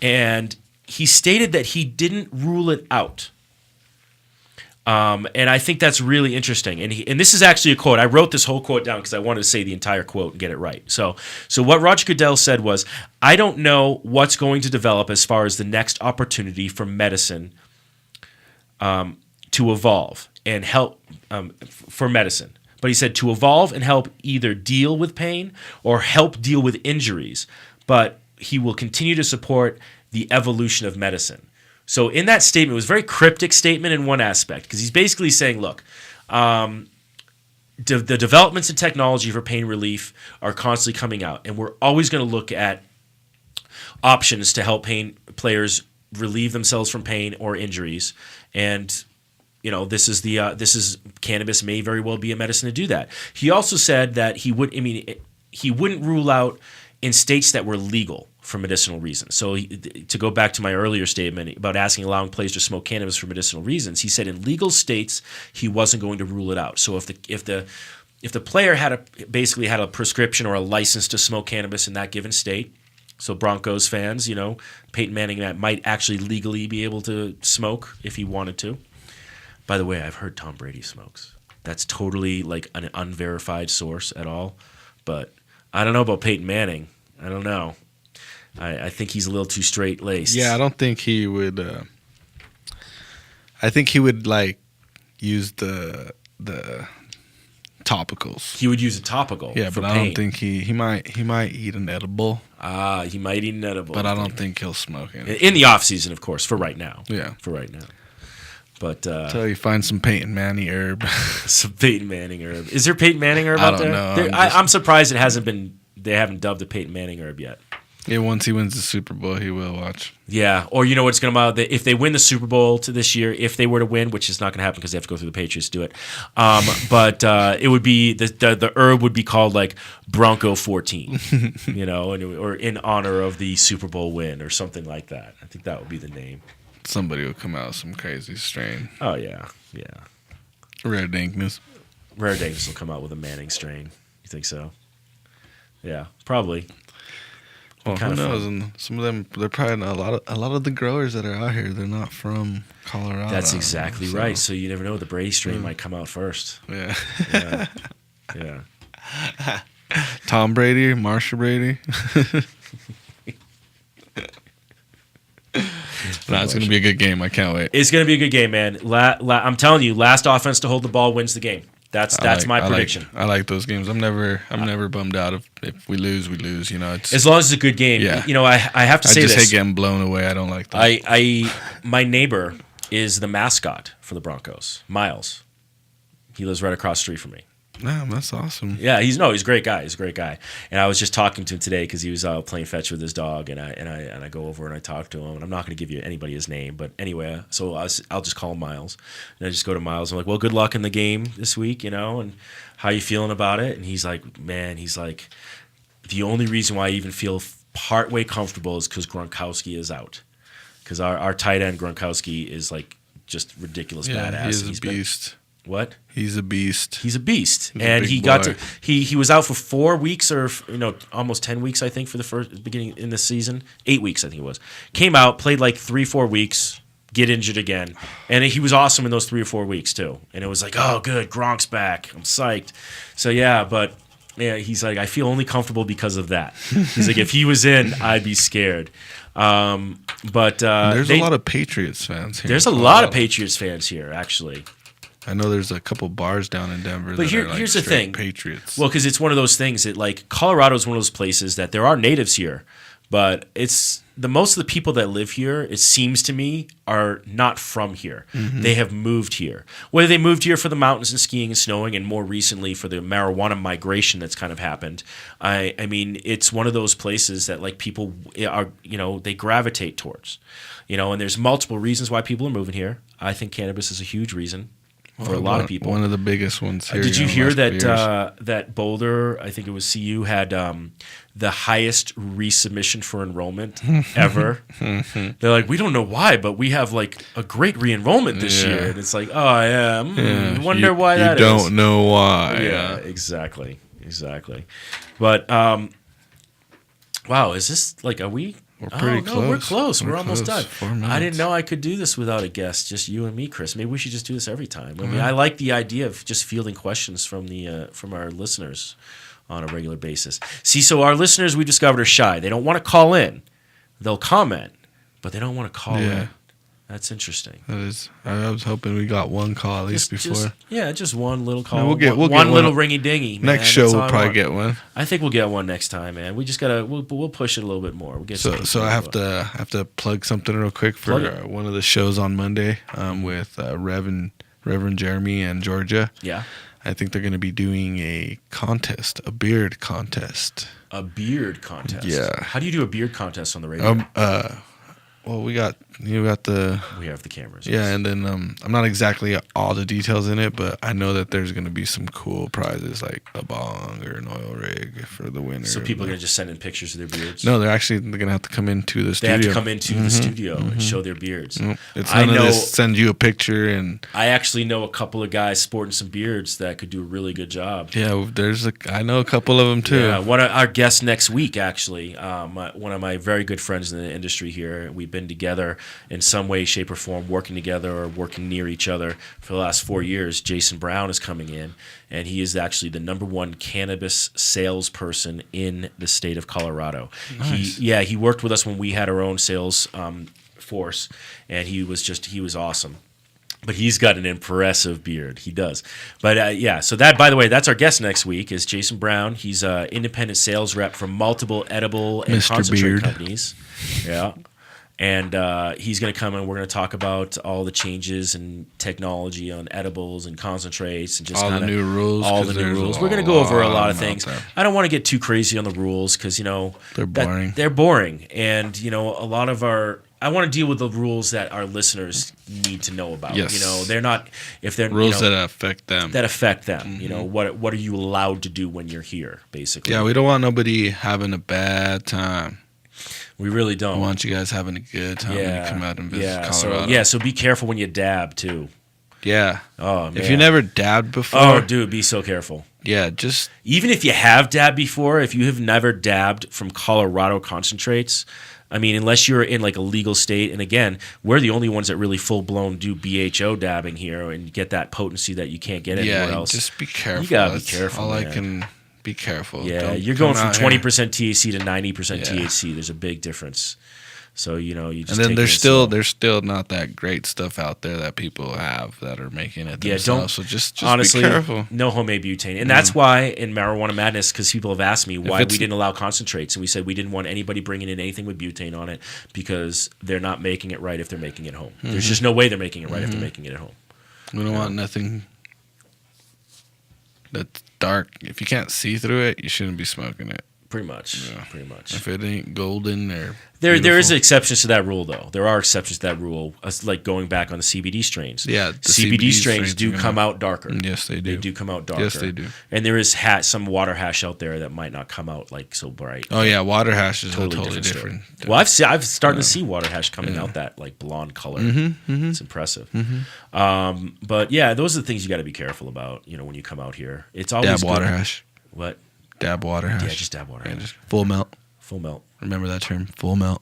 and he stated that he didn't rule it out. And I think that's really interesting. And this is actually a quote. I wrote this whole quote down because I wanted to say the entire quote and get it right. So what Roger Goodell said was, I don't know what's going to develop as far as the next opportunity for medicine to evolve and help for medicine. But he said to evolve and help either deal with pain or help deal with injuries. But he will continue to support the evolution of medicine. So in that statement, it was a very cryptic statement in one aspect, because he's basically saying, look, the developments in technology for pain relief are constantly coming out, and we're always going to look at options to help pain players relieve themselves from pain or injuries. And, you know, this is cannabis may very well be a medicine to do that. He also said that he wouldn't rule out in states that were legal for medicinal reasons. So to go back to my earlier statement about allowing players to smoke cannabis for medicinal reasons, he said in legal states he wasn't going to rule it out. So if the player basically had a prescription or a license to smoke cannabis in that given state, so Broncos fans, you know, Peyton Manning might actually legally be able to smoke if he wanted to. By the way, I've heard Tom Brady smokes. That's totally like an unverified source at all, but I don't know about Peyton Manning. I don't know. I think he's a little too straight-laced. Yeah, I don't think he would. I think he would like use the topicals. He would use a topical. Yeah, but I don't think he might eat an edible. He might eat an edible, but I don't think he'll smoke it in the off season, of course. For right now. Yeah, for right now. But until you find some Peyton Manning herb. Some Peyton Manning herb. Is there Peyton Manning herb out there? I don't know. I'm surprised it hasn't been. They haven't dubbed a Peyton Manning herb yet. Yeah, once he wins the Super Bowl, he will watch. Yeah, or you know what's going to if they win the Super Bowl this year, if they were to win, which is not going to happen because they have to go through the Patriots to do it. But it would be the herb would be called like Bronco 14, you know, or in honor of the Super Bowl win or something like that. I think that would be the name. Somebody will come out with some crazy strain. Oh yeah. Rare Dankness will come out with a Manning strain. You think so? Yeah, probably. Well, who knows? And some of them, they're probably not, a lot of the growers that are out here, they're not from Colorado. That's exactly right. So you never know. The Brady strain might come out first. Yeah. Yeah. Tom Brady, Marsha Brady. No, it's going to be a good game. I can't wait. It's going to be a good game, man. I'm telling you, last offense to hold the ball wins the game. That's my prediction. I like those games. I'm never bummed out if we lose, we lose. You know, as long as it's a good game. Yeah. You know, I have to say this. I just hate getting blown away. I don't like that. My neighbor is the mascot for the Broncos, Miles. He lives right across the street from me. Nah, that's awesome. Yeah, he's a great guy. He's a great guy. And I was just talking to him today because he was out playing fetch with his dog, and I go over and I talk to him. And I'm not going to give you anybody his name, but anyway, so I'll just call him Miles. And I just go to Miles. I'm like, well, good luck in the game this week, you know, and how you feeling about it? And he's like, man, the only reason why I even feel partway comfortable is because Gronkowski is out. Because our tight end Gronkowski is like just ridiculous badass. He's a beast. What? He's a beast. He's a beast, He's and he got to. He was out for 4 weeks, or almost 10 weeks, I think, for the first beginning in the season. 8 weeks, I think it was. Came out, played like 3-4 weeks, get injured again, and he was awesome in those 3 or 4 weeks too. And it was like, oh, good, Gronk's back. I'm psyched. So yeah, but yeah, he's like, I feel only comfortable because of that. He's like, if he was in, I'd be scared. But there's a lot of Patriots fans here. There's a lot of Patriots fans here, actually. I know there's a couple bars down in Denver. But here's the thing, Patriots. Well, because it's one of those things that like Colorado is one of those places that there are natives here, but it's most of the people that live here, it seems to me, are not from here. Mm-hmm. They have moved here. Whether they moved here for the mountains and skiing and snowing, and more recently for the marijuana migration that's kind of happened. I mean, it's one of those places that like people are, they gravitate towards, and there's multiple reasons why people are moving here. I think cannabis is a huge reason. For a lot of people, one of the biggest ones here. Did you hear that that Boulder, I think it was CU, had the highest resubmission for enrollment ever? They're like, we don't know why, but we have like a great re-enrollment this year, and it's like, oh yeah, wonder why that is. You don't know why. Yeah, exactly. But wow, is this like, are we? We're pretty close. We're close. We're almost done. 4 minutes. I didn't know I could do this without a guest, just you and me, Chris. Maybe we should just do this every time. I mean, I like the idea of just fielding questions from our listeners on a regular basis. See, so our listeners, we discovered, are shy. They don't want to call in. They'll comment, but they don't want to call in. That's interesting. That is. I was hoping we got one call at least before. Just one little call. No, we'll get one little ringy dingy. Next show we'll probably get one. I think we'll get one next time, man. We just gotta we'll push it a little bit more. We'll get so I have to plug something real quick for one of the shows on Monday with Reverend Jeremy and Georgia. Yeah. I think they're going to be doing a beard contest. A beard contest. Yeah. How do you do a beard contest on the radio? Well, we have the cameras. Yeah, and then I'm not exactly all the details in it, but I know that there's going to be some cool prizes like a bong or an oil rig for the winner. So people are going to just send in pictures of their beards? No, they're going to have to come into the studio. They have to come into the studio and show their beards. It's none of this send you a picture and... I actually know a couple of guys sporting some beards that could do a really good job. Yeah, I know a couple of them too. Yeah, one of our guests next week, actually, one of my very good friends in the industry here, we've been together in some way, shape, or form, working together or working near each other for the last 4 years. Jason Brown is coming in, and he is actually the #1 cannabis salesperson in the state of Colorado. Nice. He worked with us when we had our own sales force, and he was awesome. But he's got an impressive beard. He does. But so that, by the way, that's our guest next week is Jason Brown. He's an independent sales rep for multiple edible and concentrate companies. Yeah. And he's going to come and we're going to talk about all the changes and technology on edibles and concentrates and just all the new rules. We're going to go over a lot of things. I don't want to get too crazy on the rules because, they're boring. They're boring. And, a lot of I want to deal with the rules that our listeners need to know about. Yes. They're not, if they're rules that affect them. Mm-hmm. What are you allowed to do when you're here, basically? Yeah, we don't want nobody having a bad time. We really don't. We want you guys having a good time when you come out and visit Colorado. So be careful when you dab too. Yeah. Oh, man. If you never dabbed before. Oh, dude, be so careful. Yeah, just. Even if you have dabbed before, if you have never dabbed from Colorado concentrates, I mean, unless you're in like a legal state, and again, we're the only ones that really full-blown do BHO dabbing here and get that potency that you can't get anywhere else. Just be careful. You gotta be careful, all man. I can be careful. Yeah, Don't you're going come from out 20% THC to 90% Yeah. THC. There's a big difference. So you just And then take there's it slow. still not that great stuff out there that people have that are making it Yeah, themselves. So just honestly, be careful. no homemade butane. And that's why in Marijuana Madness, because people have asked me why we it's- didn't allow concentrates. And we said we didn't want anybody bringing in anything with butane on it because they're not making it right if they're making it home. There's just no way they're making it right if they're making it at home. We don't want nothing that's dark. If you can't see through it, you shouldn't be smoking it. Pretty much. Yeah. Pretty much. If it ain't golden or There is beautiful. exceptions to that rule, though. There are exceptions to that rule, like going back on the CBD strains. Yeah, the CBD CBD strains strains do are come gonna- out darker. Yes, they They do. do come out darker. Yes, they do. And there is some water hash out there that might not come out like so bright. Oh yeah, water hash is Totally totally different different. Well, I've started to see water hash coming out that like blonde color. It's impressive. But yeah, those are the things you got to be careful about. When you come out here, it's always Dab water good. hash. What? Dab water hash. Yeah, just dab water Yeah, hash. just full melt. Full melt. Remember that term, full melt.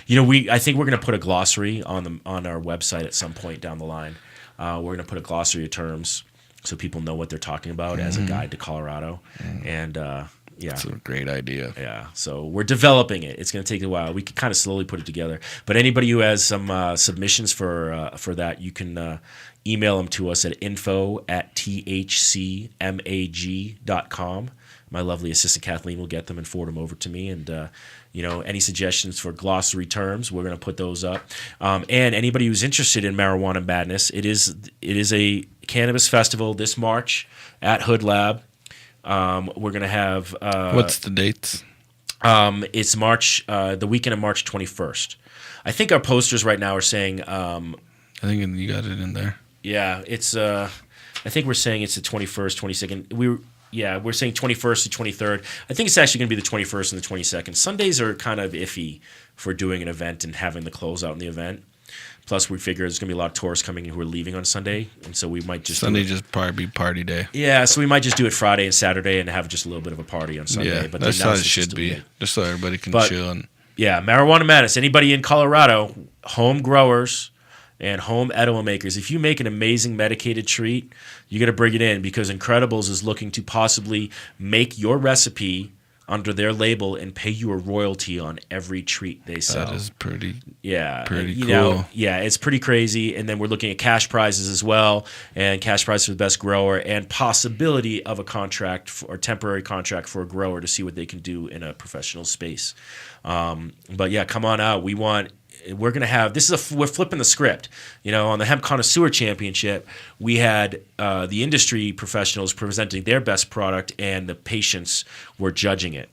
I think we're going to put a glossary on our website at some point down the line. We're going to put a glossary of terms so people know what they're talking about as a guide to Colorado. And yeah. It's a great idea. Yeah, so we're developing it. It's going to take a while. We can kind of slowly put it together. But anybody who has some submissions for that, you can email them to us at info@thcmag.com. My lovely assistant Kathleen will get them and forward them over to me. And any suggestions for glossary terms, we're going to put those up. And anybody who's interested in Marijuana Madness, it is a cannabis festival this March at Hood Lab. We're going to have What's the dates? it's March, the weekend of March 21st. I think our posters right now are saying, I think you got it in there. yeah, it's. I think we're saying it's the 21st, 22nd. We're saying 21st to 23rd. I think it's actually going to be the 21st and the 22nd. Sundays are kind of iffy for doing an event and having the closeout in the event. Plus, we figure there's going to be a lot of tourists coming in who are leaving on Sunday, and so we might just Sunday just probably be party day. Yeah, so we might just do it Friday and Saturday and have just a little bit of a party on Sunday. Yeah, but that's the how it announcements should will be. made. Just so everybody can But- chill and Yeah, Marijuana Madness. Anybody in Colorado, home growers and home edible makers, if you make an amazing medicated treat, you got to bring it in because Incredibles is looking to possibly make your recipe under their label and pay you a royalty on every treat they sell. that is pretty. Yeah, Pretty you cool. know, yeah, it's pretty crazy. And then we're looking at cash prizes as well, and cash prize for the best grower, and possibility of a contract or temporary contract for a grower to see what they can do in a professional space. But yeah, come on out. We're gonna have we're flipping the script. On the Hemp Connoisseur Championship, we had the industry professionals presenting their best product, and the patients were judging it.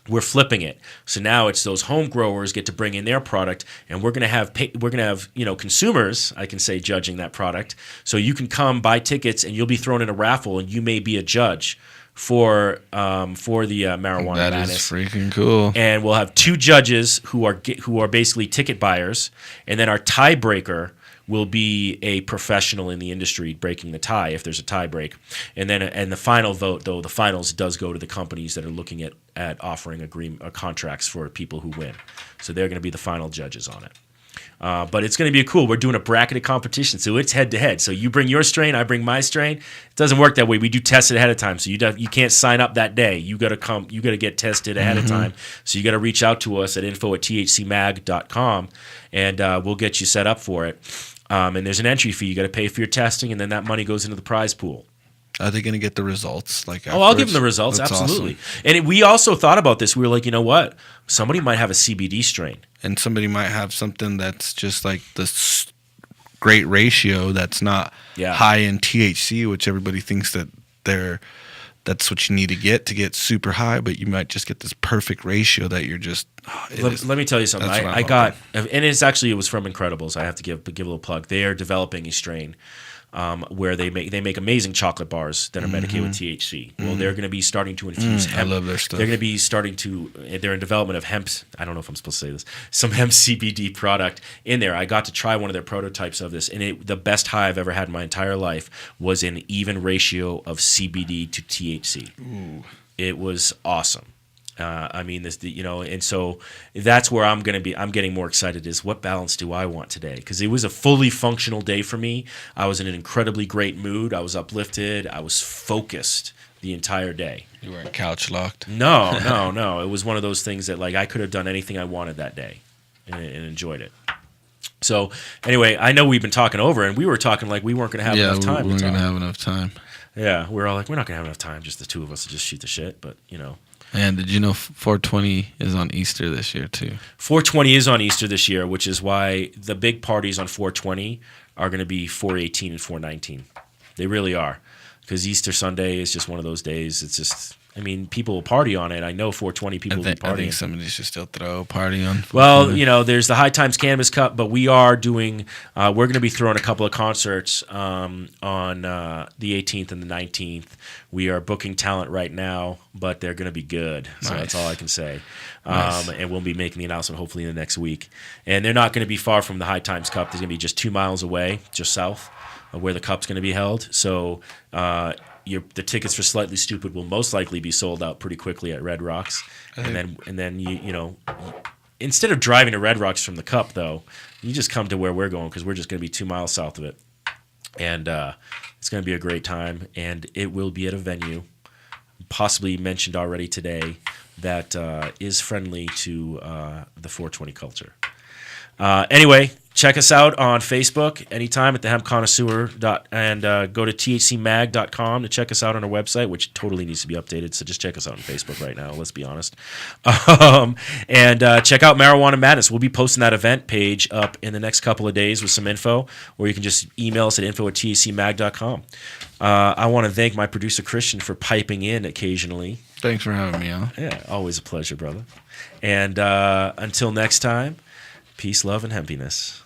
We're flipping it. So now it's those home growers get to bring in their product, and we're gonna have consumers, I can say, judging that product. So you can come buy tickets, and you'll be thrown in a raffle, and you may be a judge for the Marijuana That Madness. is freaking cool. And we'll have two judges who are basically ticket buyers, and then our tiebreaker will be a professional in the industry breaking the tie if there's a tie break. And the final vote, though, the finals does go to the companies that are looking at offering contracts for people who win. So they're going to be the final judges on it. But it's going to be cool. We're doing a bracketed competition, so it's head to head. So you bring your strain, I bring my strain. It doesn't work that way. We do test it ahead of time, so you can't sign up that day. You got to come. You got to get tested ahead of time. So you got to reach out to us at info@thcmag.com, and we'll get you set up for it. And there's an entry fee. You got to pay for your testing, and then that money goes into the prize pool. Are they going to get the results? I'll give afterwards? them the results. That's Absolutely. awesome. And we also thought about this. We were like, you know what? Somebody might have a CBD strain. And somebody might have something that's just like this great ratio that's not Yeah. high in THC, which everybody thinks that's what you need to get super high, but you might just get this perfect ratio that you're just. Let me tell you something. That's what I I'm got, and it was from Incredibles. I have to give a little plug. They are developing a strain where they make amazing chocolate bars that are medicated with THC. Well, they're going to be starting to infuse hemp. I love their stuff. They're going to be they're in development of hemp. I don't know if I'm supposed to say this. Some hemp CBD product in there. I got to try one of their prototypes of this, and the best high I've ever had in my entire life was an even ratio of CBD to THC. Ooh. It was awesome. And so that's where I'm getting more excited is what balance do I want today? Because it was a fully functional day for me. I was in an incredibly great mood. I was uplifted. I was focused. the entire day. You weren't couch locked. No. It was one of those things that like I could have done anything I wanted that day and enjoyed it. So anyway, I know we've been talking over, and we were talking like we weren't going to have enough time. We weren't going to have enough time. Yeah, we're all like, we're not going to have enough time, just the two of us to just shoot the shit. But And did you know 420 is on Easter this year too? 420 is on Easter this year, which is why the big parties on 420 are going to be 418 and 419. They really are, because Easter Sunday is just one of those days. It's just, I mean, people will party on it. I know 420 people will be partying. I think somebody should still throw a party on. Well, there's the High Times Cannabis Cup, but we are doing. We're going to be throwing a couple of concerts on the 18th and the 19th. We are booking talent right now, but they're going to be good. So Nice. that's all I can say. Nice. And we'll be making the announcement hopefully in the next week. And they're not going to be far from the High Times Cup. They're going to be just 2 miles away, just south of where the cup's going to be held. So. The tickets for Slightly Stupid will most likely be sold out pretty quickly at Red Rocks, and then you instead of driving to Red Rocks from the Cup, though, you just come to where we're going, because we're just going to be 2 miles south of it, and it's going to be a great time, and it will be at a venue, possibly mentioned already today, that is friendly to the 420 culture. Anyway. Check us out on Facebook anytime at the Hemp Connoisseur and go to thcmag.com to check us out on our website, which totally needs to be updated. So just check us out on Facebook right now. Let's be honest. And check out Marijuana Madness. We'll be posting that event page up in the next couple of days with some info, or you can just email us at info@thcmag.com. I want to thank my producer Christian for piping in occasionally. Thanks for having me on. Yeah, always a pleasure, brother. And until next time, peace, love, and hempiness.